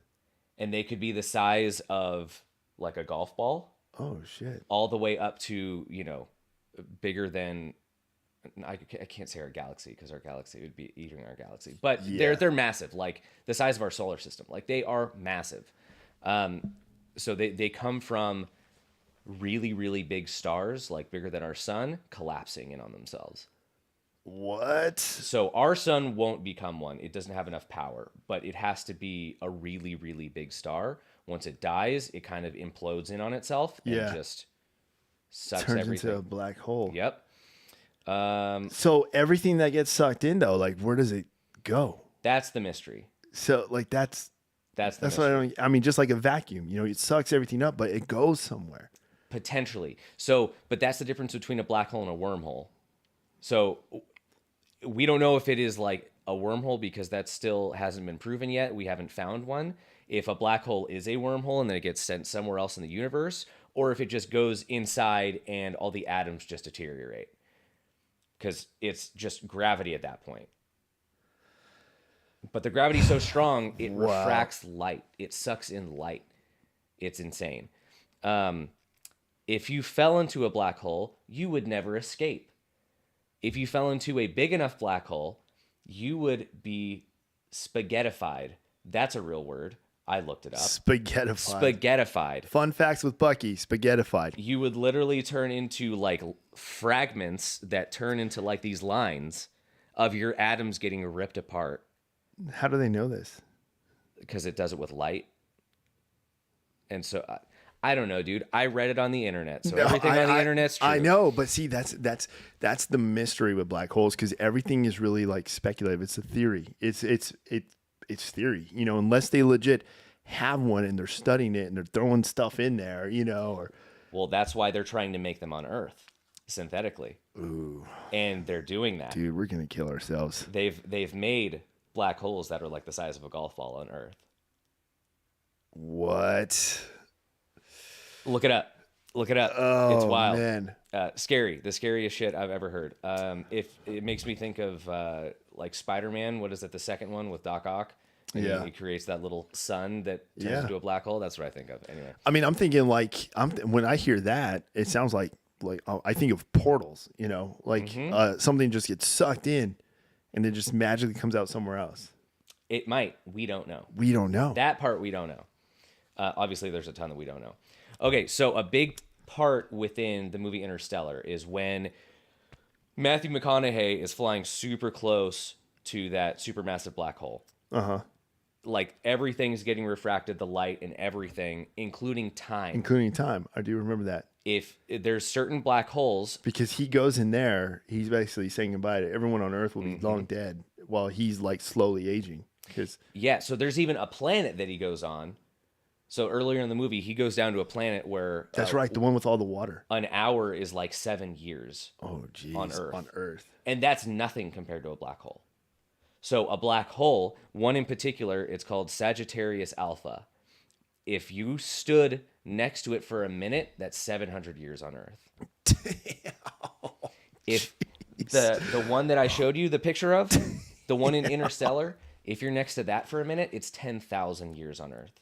And they could be the size of like a golf ball. Oh, shit. All the way up to, bigger than... I can't say our galaxy because our galaxy would be eating our galaxy. But they're massive, like the size of our solar system. Like they are massive. So they come from really, really big stars, like bigger than our sun, collapsing in on themselves. What? So our sun won't become one. It doesn't have enough power, but it has to be a really, really big star. Once it dies, it kind of implodes in on itself and just sucks everything. Into a black hole. Yep. So everything that gets sucked in, though, like where does it go? That's the mystery. So like that's what I mean. Just like a vacuum, it sucks everything up, but it goes somewhere. Potentially. So, but that's the difference between a black hole and a wormhole. So we don't know if it is like a wormhole because that still hasn't been proven yet. We haven't found one. If a black hole is a wormhole and then it gets sent somewhere else in the universe, or if it just goes inside and all the atoms just deteriorate. Because it's just gravity at that point. But the gravity's so strong, it refracts light. It sucks in light. It's insane. If you fell into a black hole, you would never escape. If you fell into a big enough black hole, you would be spaghettified. That's a real word. I looked it up. Spaghettified. Fun facts with Bucky. Spaghettified. You would literally turn into like fragments that turn into like these lines of your atoms getting ripped apart. How do they know this? Because it does it with light. And so I don't know, dude. I read it on the internet. So everything on the internet's true. I know, but see, that's the mystery with black holes, because everything is really like speculative. It's a theory. It's theory. You know, unless they legit have one and they're studying it and they're throwing stuff in there, you know, or well, that's why they're trying to make them on Earth synthetically. Ooh. And they're doing that. Dude, we're gonna kill ourselves. They've made black holes that are like the size of a golf ball on Earth. What? Look it up. Oh, it's wild. Man. Scary. The scariest shit I've ever heard. If it makes me think of like Spider-Man. What is it? The second one with Doc Ock. And yeah. He creates that little sun that turns into a black hole. That's what I think of. Anyway. I mean, I'm thinking like when I hear that, it sounds like I think of portals. You know, like something just gets sucked in, and it just magically comes out somewhere else. It might. We don't know. We don't know. That part we don't know. Obviously, there's a ton that we don't know. Okay, so a big part within the movie Interstellar is when Matthew McConaughey is flying super close to that supermassive black hole. Uh-huh. Like everything's getting refracted, the light and everything, including time. Including time. I do remember that. If there's certain black holes... Because he goes in there, he's basically saying goodbye to everyone on Earth will be long dead while he's like slowly aging. Yeah, so there's even a planet that he goes on. So earlier in the movie, he goes down to a planet where... That's right, the one with all the water. An hour is like 7 years. Oh, geez. On Earth. And that's nothing compared to a black hole. So a black hole, one in particular, it's called Sagittarius Alpha. If you stood next to it for a minute, that's 700 years on Earth. Damn. If the one that I showed you the picture of, the one in Interstellar, if you're next to that for a minute, it's 10,000 years on Earth.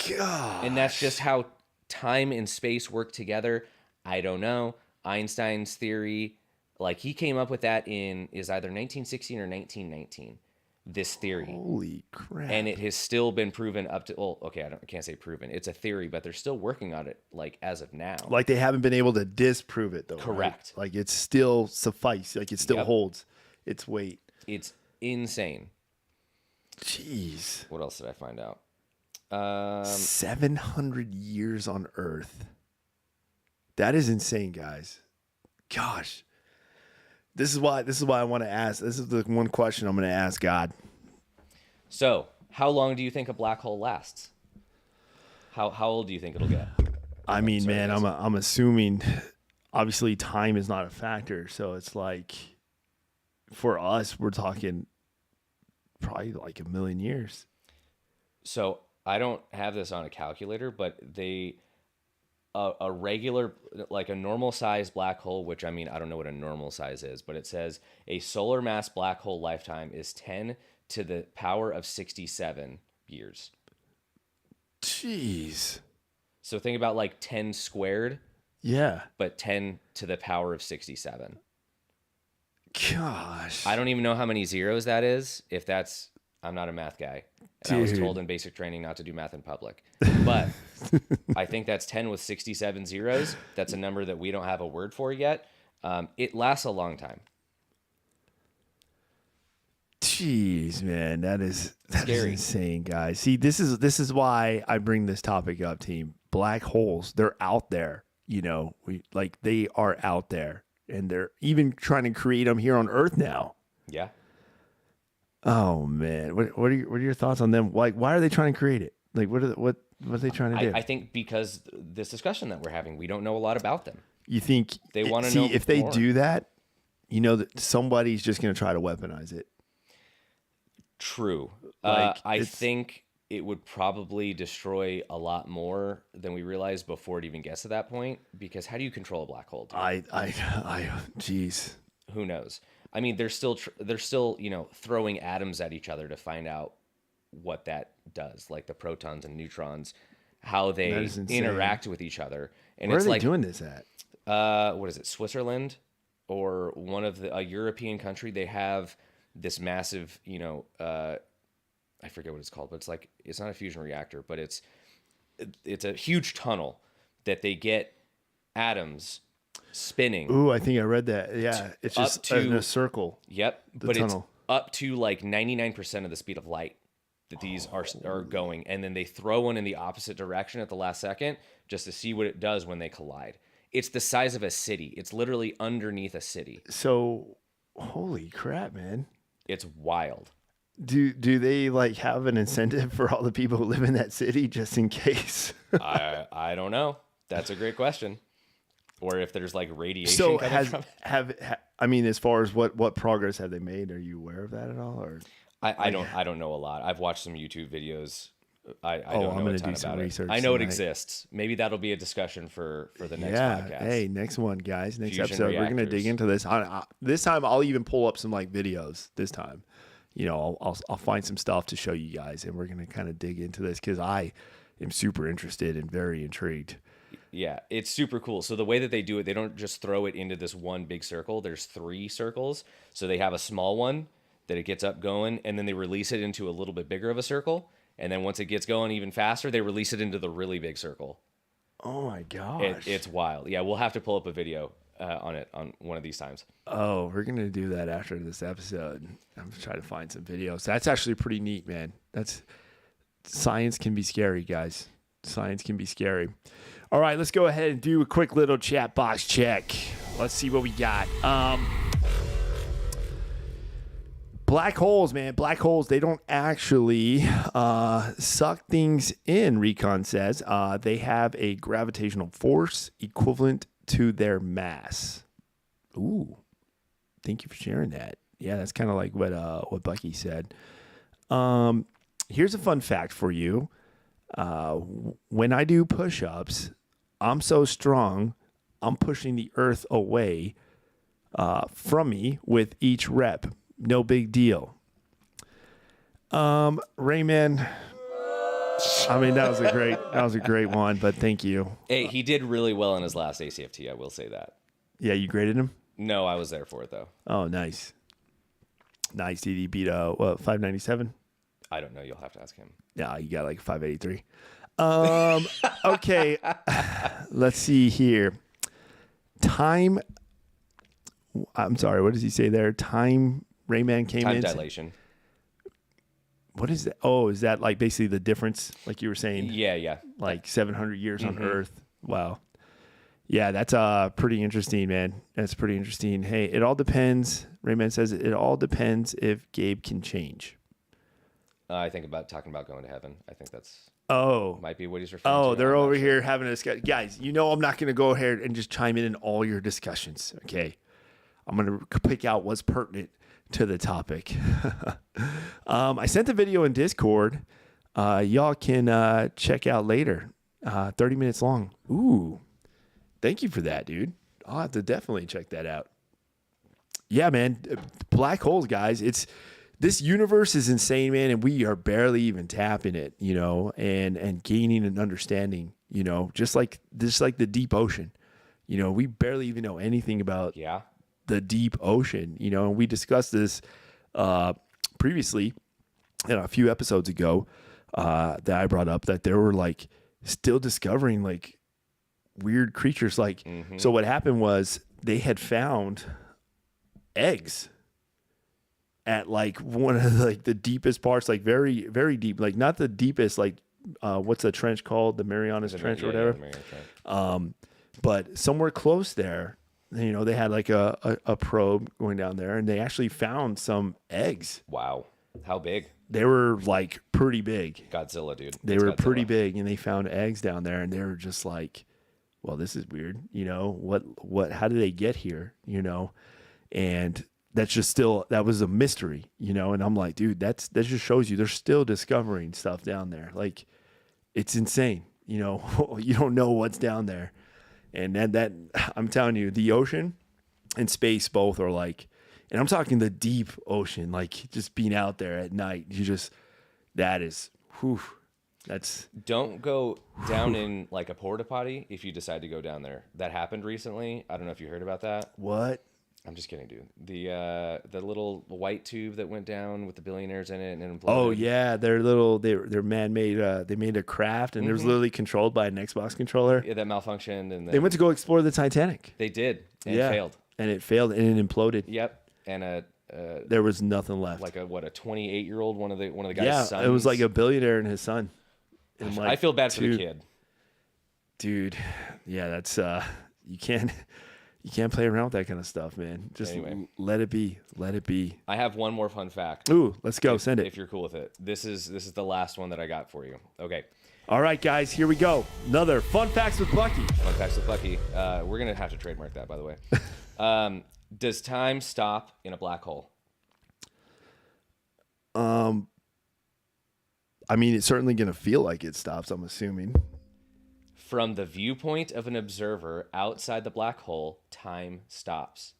God. And that's just how time and space work together. I don't know. Einstein's theory, like he came up with that is either 1916 or 1919. This theory. Holy crap. And it has still been proven up to, well, okay, I can't say proven. It's a theory, but they're still working on it, like as of now. Like they haven't been able to disprove it, though. Correct. Right? Like it's still suffice. Like it still holds its weight. It's insane. Jeez. What else did I find out? 700 years on Earth. That is insane, guys. Gosh. This is why I want to ask. This is the one question I'm going to ask God. So, how long do you think a black hole lasts? How old do you think it'll get? I mean, man, I'm assuming obviously time is not a factor, so it's like for us we're talking probably like 1 million years. So, I don't have this on a calculator, but a regular, like a normal size black hole, which I mean, I don't know what a normal size is, but it says a solar mass black hole lifetime is 10 to the power of 67 years. Jeez. So think about like 10 squared. Yeah. But 10 to the power of 67. Gosh. I don't even know how many zeros that is. I'm not a math guy. And I was told in basic training not to do math in public. But I think that's 10 with 67 zeros. That's a number that we don't have a word for yet. It lasts a long time. Jeez, man, that is Scary. insane, guys. See, this is why I bring this topic up, team. Black holes, they're out there. You know, they are out there, and they're even trying to create them here on Earth now. Yeah. Oh man, what are your thoughts on them? Like, why are they trying to create it? Like, what are they trying to do? I think because this discussion that we're having, we don't know a lot about them. You think they want to know? See, if they more. do that, you know that somebody's just going to try to weaponize it. True. I think it would probably destroy a lot more than we realize before it even gets to that point. Because how do you control a black hole? Geez. Who knows? I mean, they're still throwing atoms at each other to find out what that does, like the protons and neutrons, how they interact with each other. And where it's are they doing this at? What is it, Switzerland or one of a European country? They have this massive, I forget what it's called, but it's not a fusion reactor, but it's a huge tunnel that they get atoms spinning. Ooh, I think I read that. Yeah, it's just in a circle. Yep, the but tunnel. it's up to like 99% of the speed of light that these are going, and then they throw one in the opposite direction at the last second just to see what it does when they collide. It's the size of a city. It's literally underneath a city. So, holy crap, man. It's wild. Do they like have an incentive for all the people who live in that city just in case? I don't know. That's a great question. Or if there's like radiation So coming from it. I mean, as far as what progress have they made? Are you aware of that at all? Or I don't know a lot. I've watched some YouTube videos. I don't know I'm gonna a ton do some about research it. I know tonight. it exists. Maybe that'll be a discussion for the next yeah, podcast. hey, next one, guys. Next Fusion episode, we're gonna dig reactors. into this. This time, I'll even pull up some like videos. This time, I'll find some stuff to show you guys, and we're gonna kind of dig into this because I am super interested and very intrigued. Yeah, it's super cool. So the way that they do it, they don't just throw it into this one big circle. There's 3 circles. So they have a small one that it gets up going, and then they release it into a little bit bigger of a circle. And then once it gets going even faster, they release it into the really big circle. Oh my gosh, It's wild. Yeah, we'll have to pull up a video on it on one of these times. Oh, we're gonna do that after this episode. I'm trying to find some videos. That's actually pretty neat, man. Science can be scary, guys. Science can be scary. All right, let's go ahead and do a quick little chat box check. Let's see what we got. Black holes, man. Black holes, they don't actually suck things in, Recon says. They have a gravitational force equivalent to their mass. Ooh, thank you for sharing that. Yeah, that's kind of like what Bucky said. Here's a fun fact for you. When I do push-ups, I'm so strong, I'm pushing the earth away from me with each rep. No big deal. Rayman, I mean, that was a great one, but thank you. Hey, he did really well in his last ACFT, I will say that. Yeah, you graded him? No, I was there for it, though. Oh, nice. Nice. Did he beat, 597? I don't know. You'll have to ask him. Yeah, you got like 583. Okay. Let's see here. I'm sorry. What does he say there? Rayman came in. Time dilation. What is that? Oh, is that like basically the difference? Like you were saying? Yeah. Like 700 years on Earth. Wow. Yeah, that's pretty interesting, man. That's pretty interesting. Hey, it all depends. Rayman says it all depends if Gabe can change. I think about talking about going to heaven. I think that's might be what he's referring to. Oh, they're I'm over not sure. here having a discussion. Guys, I'm not going to go ahead and just chime in all your discussions, okay? I'm going to pick out what's pertinent to the topic. I sent the video in Discord. Y'all can check out later. 30 minutes long. Ooh, thank you for that, dude. I'll have to definitely check that out. Yeah, man. Black holes, guys. This universe is insane, man, and we are barely even tapping it, and gaining an understanding, just like the deep ocean. We barely even know anything about the deep ocean, and we discussed this previously a few episodes ago that I brought up that there were like still discovering like weird creatures. Like, so what happened was they had found eggs at like one of like the deepest parts, like very, very deep, like not the deepest, like what's the trench called? The Marianas Trench or whatever. But somewhere close there, they had like a probe going down there and they actually found some eggs. Wow. How big? They were like pretty big. Godzilla, dude. They were pretty big and they found eggs down there and they were just like, well, this is weird. How did they get here? And that's just that was a mystery, and I'm like, dude, that just shows you they're still discovering stuff down there. Like, it's insane. You don't know what's down there. And that I'm telling you, the ocean and space both are like, and I'm talking the deep ocean, like just being out there at night. Don't go down in like a porta potty if you decide to go down there. That happened recently. I don't know if you heard about that. What? I'm just kidding, dude. The little white tube that went down with the billionaires in it and imploded. Oh yeah, they're man-made. They made a craft, and it was literally controlled by an Xbox controller. Yeah, that malfunctioned, and then They went to go explore the Titanic. They did, and it failed. And it failed, and it imploded. Yep, and there was nothing left. Like a 28-year-old, one of the guys' sons. It was like a billionaire and his son. And I feel bad for the kid. Dude, yeah, that's you can't play around with that kind of stuff, man. Just let it be. Let it be. I have one more fun fact. Ooh, let's go. Send it. If you're cool with it. This is the last one that I got for you. Okay. All right, guys, here we go. Another Fun Facts with Bucky. Fun Facts with Bucky. We're going to have to trademark that, by the way. Does time stop in a black hole? I mean, it's certainly going to feel like it stops, I'm assuming. From the viewpoint of an observer outside the black hole, time stops.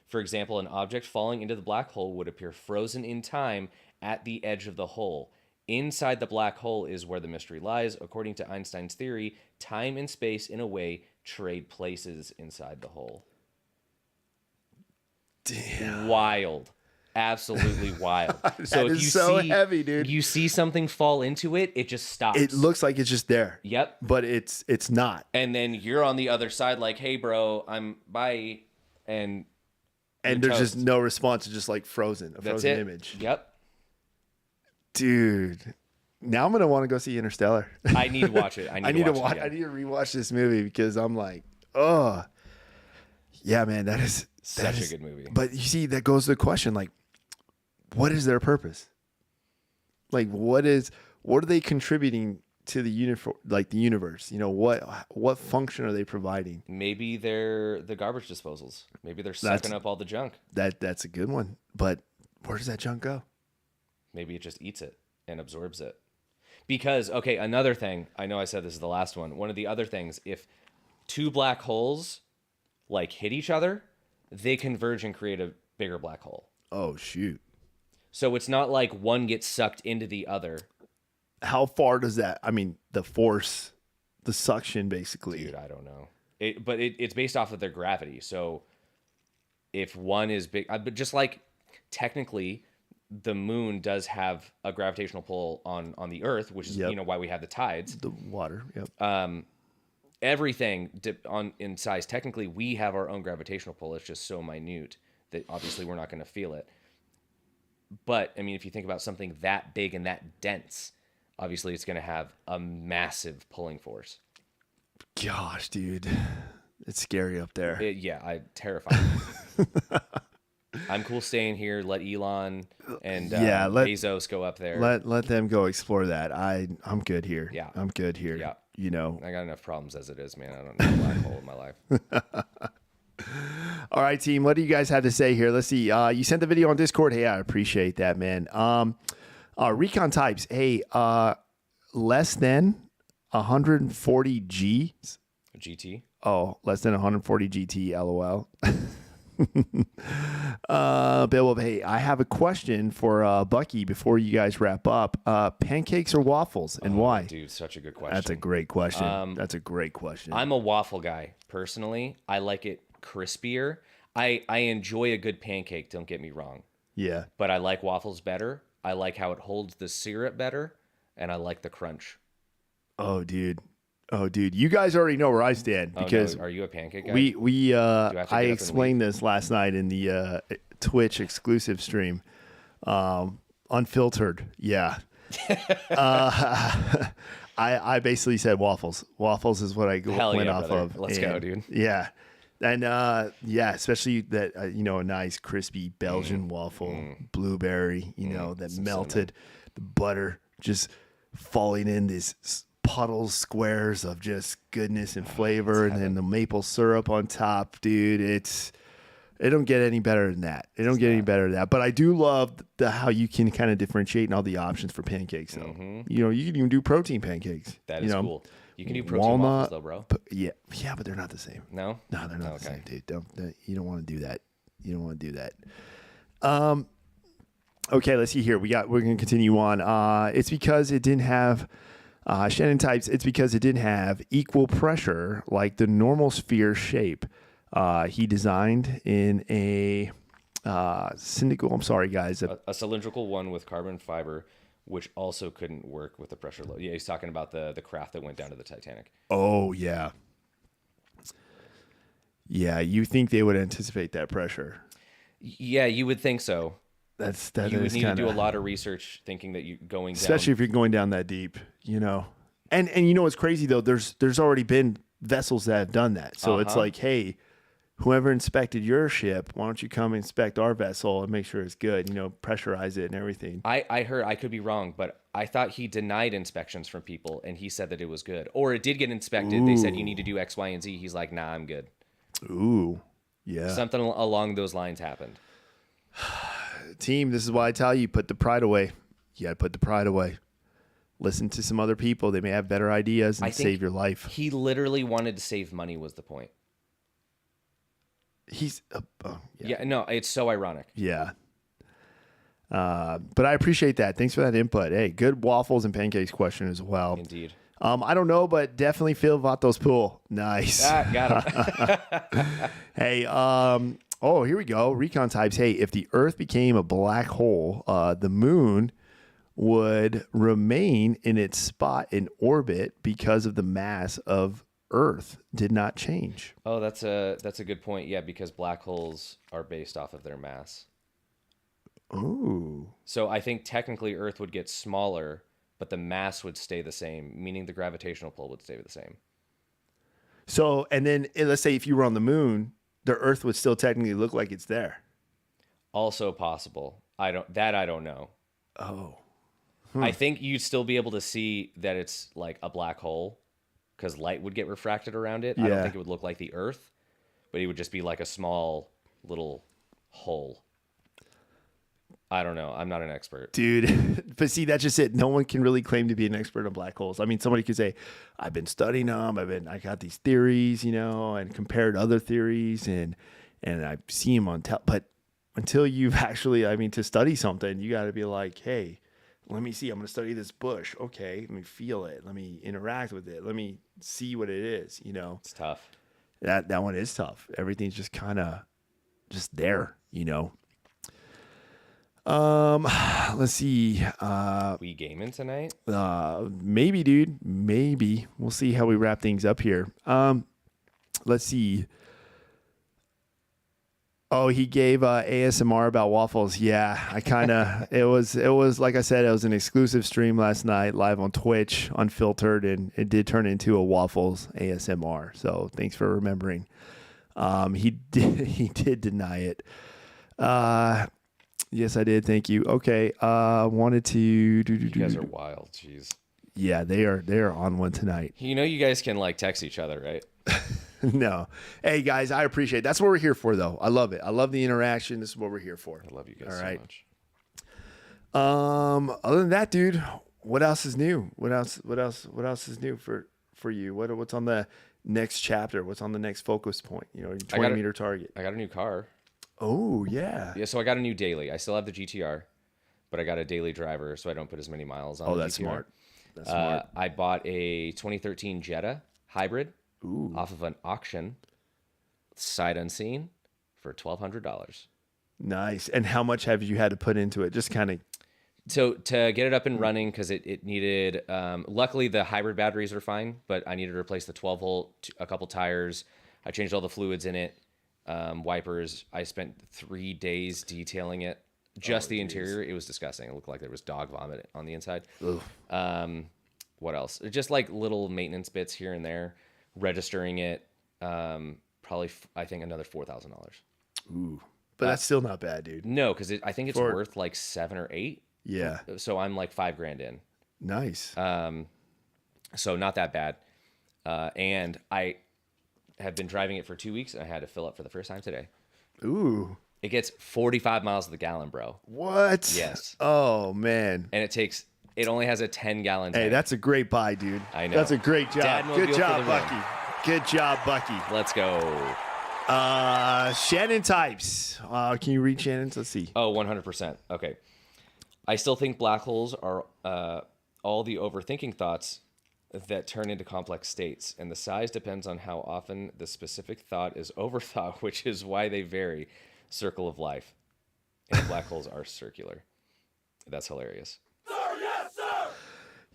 For example, an object falling into the black hole would appear frozen in time at the edge of the hole. Inside the black hole is where the mystery lies. According to Einstein's theory, time and space, in a way, trade places inside the hole. Damn. Wild. Absolutely wild. So if you heavy, dude. You see something fall into it, it just stops. It looks like it's just there. Yep. But it's not. And then you're on the other side like, hey, bro, I'm bye. And there's just no response. It's just like frozen. That's frozen it. image. Yep. Dude. Now I'm going to want to go see Interstellar. I need to watch it. I need to rewatch this movie because I'm like, oh. Yeah, man, that is such a good movie. But you see, that goes to the question, like, what is their purpose? Like, what are they contributing to the universe? You know, what function are they providing? Maybe they're the garbage disposals. Maybe they're sucking up all the junk. That's a good one. But where does that junk go? Maybe it just eats it and absorbs it. Because, okay, another thing, I know I said this is the last one. One of the other things, if two black holes like hit each other, they converge and create a bigger black hole. Oh, shoot. So it's not like one gets sucked into the other. How far does that, I mean, the force, the suction, basically? Dude, I don't know. It's based off of their gravity. So if one is big, but just like technically the moon does have a gravitational pull on the Earth, which is why we have the tides. The water, yep. Everything in size. Technically, we have our own gravitational pull. It's just so minute that obviously we're not going to feel it. But, I mean, if you think about something that big and that dense, obviously it's going to have a massive pulling force. Gosh, dude. It's scary up there. I'm terrified. I'm cool staying here. Let Elon and Bezos go up there. Let them go explore that. I'm good here. Yeah. I'm good here. Yeah. You know. I got enough problems as it is, man. I don't need a black hole in my life. All right, team. What do you guys have to say here? Let's see. You sent the video on Discord. Hey, I appreciate that, man. Recon types. Hey, less than 140 G. GT. Oh, less than 140 GT. LOL. Bill, hey, I have a question for Bucky before you guys wrap up. Pancakes or waffles, and why? Dude, such a good question. That's a great question. I'm a waffle guy personally. I like it crispier. I enjoy a good pancake. Don't get me wrong. Yeah, but I like waffles better. I like how it holds the syrup better, and I like the crunch. Oh, dude. You guys already know where I stand because are you a pancake guy? I explained this last night in the Twitch exclusive stream. Unfiltered. Yeah. I basically said waffles. Waffles is what I went off brother. of. Let's go, dude. Yeah. And especially that a nice crispy Belgian waffle, blueberry, that melted, the butter just falling in these puddles, squares of just goodness and flavor, and then the maple syrup on top, dude. It don't get any better than that. Any better than that. But I do love how you can kind of differentiate and all the options for pancakes. Though, you can even do protein pancakes. That is cool. You can do protein waffles though, bro. Yeah, but they're not the same. No, they're not the same, dude. You don't want to do that. You don't want to do that. Okay, let's see here. We're going to continue on. It's because it didn't have. Shannon types, it's because it didn't have equal pressure like the normal sphere shape. He designed in a syndical. I'm sorry, guys. A cylindrical one with carbon fiber, which also couldn't work with the pressure load. Yeah, he's talking about the craft that went down to the Titanic. Oh yeah, yeah. You think they would anticipate that pressure? Yeah, you would think so. That you would is need kinda, to do a lot of research, thinking that you going especially down. if you're going down that deep. And you know what's crazy though? There's already been vessels that have done that. So it's like, hey, whoever inspected your ship, why don't you come inspect our vessel and make sure it's good? Pressurize it and everything. I heard, I could be wrong, but I thought he denied inspections from people, and he said that it was good, or it did get inspected. They said you need to do X, Y, and Z. He's like, nah, I'm good. Ooh, yeah. Something along those lines happened. Team, this is why I tell you, put the pride away. You got to put the pride away. Listen to some other people. They may have better ideas and save your life. He literally wanted to save money was the point. He's, yeah, no, it's so ironic. Yeah. But I appreciate that. Thanks for that input. Hey, good waffles and pancakes question as well. Indeed. I don't know, but definitely Phil Vato's pool. Nice. Got him. Hey, oh, here we go. Recon types. Hey, if the Earth became a black hole, the moon would remain in its spot in orbit because of the mass of Earth did not change. Oh, that's a good point. Yeah, because black holes are based off of their mass. Ooh. So I think technically Earth would get smaller, but the mass would stay the same, meaning the gravitational pull would stay the same. So, and then let's say if you were on the moon, the Earth would still technically look like it's there. Also possible. I don't know. Oh. I think you'd still be able to see that it's like a black hole because light would get refracted around it. I don't think it would look like the Earth, but it would just be like a small little hole. I don't know. I'm not an expert. Dude, but see, that's just it. No one can really claim to be an expert on black holes. I mean, somebody could say, I've been studying them. I got these theories, and compared other theories and I see them on but until you've actually, to study something, you got to be like, hey, let me see. I'm going to study this bush. Okay. Let me feel it. Let me interact with it. Let me see what it is. It's tough. That one is tough. Everything's just kind of just there, Let's see. We gaming tonight? Maybe, dude. Maybe. We'll see how we wrap things up here. Let's see. Oh, he gave ASMR about waffles. Yeah, I kind of. It was like I said, it was an exclusive stream last night, live on Twitch, unfiltered, and it did turn into a waffles ASMR. So thanks for remembering. He did deny it. Yes, I did. Thank you. Okay. Wanted to You guys are wild. Jeez. Yeah, they are on one tonight. You guys can text each other, right? No. Hey guys, I appreciate it. That's what we're here for though. I love it. I love the interaction. This is what we're here for. I love you guys All right. so much. Other than that, dude, what else is new? What else is new for you? What's on the next chapter? What's on the next focus point? Your 20-meter target. I got a new car. Oh, yeah. Yeah, so I got a new daily. I still have the GTR, but I got a daily driver so I don't put as many miles on the that's GTR. smart. That's smart. I bought a 2013 Jetta hybrid off of an auction, sight unseen, for $1,200. Nice. And how much have you had to put into it? Just kind of. So to get it up and running, because it needed, luckily the hybrid batteries are fine, but I needed to replace the 12 volt, a couple tires. I changed all the fluids in it, wipers. I spent 3 days detailing it. Just the interior, it was disgusting. It looked like there was dog vomit on the inside. What else? Just little maintenance bits here and there. Registering it, probably I think another $4,000. Ooh, but that's still not bad, dude. No, because I think it's worth 7 or 8. Yeah. So I'm $5,000 in. Nice. So not that bad. And I have been driving it for 2 weeks, and I had to fill up for the first time today. Ooh. It gets 45 miles to the gallon, bro. What? Yes. Oh man. And it only has a 10-gallon tank. Hey, that's a great buy, dude. I know. That's a great job. Good job, Bucky. Good job, Bucky. Let's go. Shannon types. Can you read Shannon's? Let's see. Oh, 100%. Okay. I still think black holes are all the overthinking thoughts that turn into complex states, and the size depends on how often the specific thought is overthought, which is why they vary. Circle of life. And black holes are circular. That's hilarious.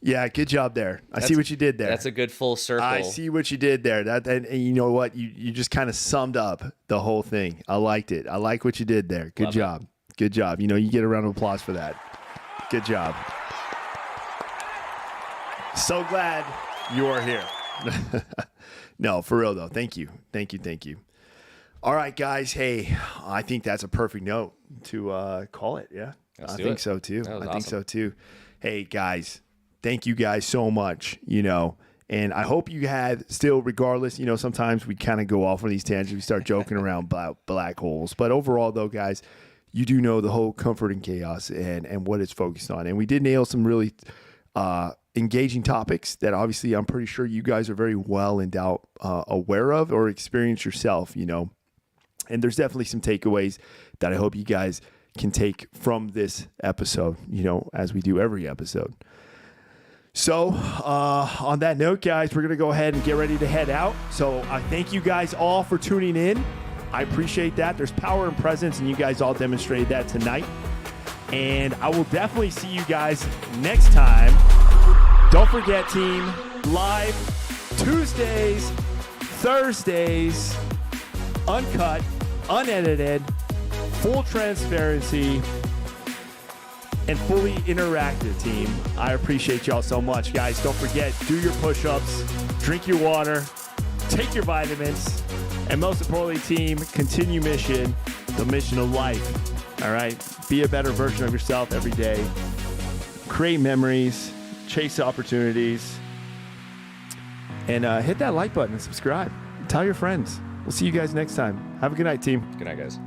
Yeah, good job there. I see what you did there. That's a good full circle. I see what you did there. And you know what? You just kind of summed up the whole thing. I liked it. I like what you did there. Good job. Good job. You get a round of applause for that. Good job. So glad you are here. No, for real though. Thank you. Thank you. Thank you. All right, guys. Hey, I think that's a perfect note to call it. Yeah, I think so too. I think so too. Hey, guys. Thank you guys so much, and I hope you had still, regardless, sometimes we kind of go off on these tangents. We start joking around about black holes. But overall, though, guys, you do know the whole comfort and chaos and what it's focused on. And we did nail some really engaging topics that obviously I'm pretty sure you guys are very well and aware of or experience yourself, And there's definitely some takeaways that I hope you guys can take from this episode, as we do every episode. So on that note, guys, we're going to go ahead and get ready to head out. So I thank you guys all for tuning in. I appreciate that. There's power and presence, and you guys all demonstrated that tonight. And I will definitely see you guys next time. Don't forget, team, live Tuesdays, Thursdays, uncut, unedited, full transparency, and fully interactive, team. I appreciate y'all so much, guys. Don't forget, do your push-ups, drink your water, take your vitamins, and most importantly, team, continue the mission of life. All right? Be a better version of yourself every day. Create memories, chase opportunities, and hit that like button and subscribe. Tell your friends. We'll see you guys next time. Have a good night, team. Good night, guys.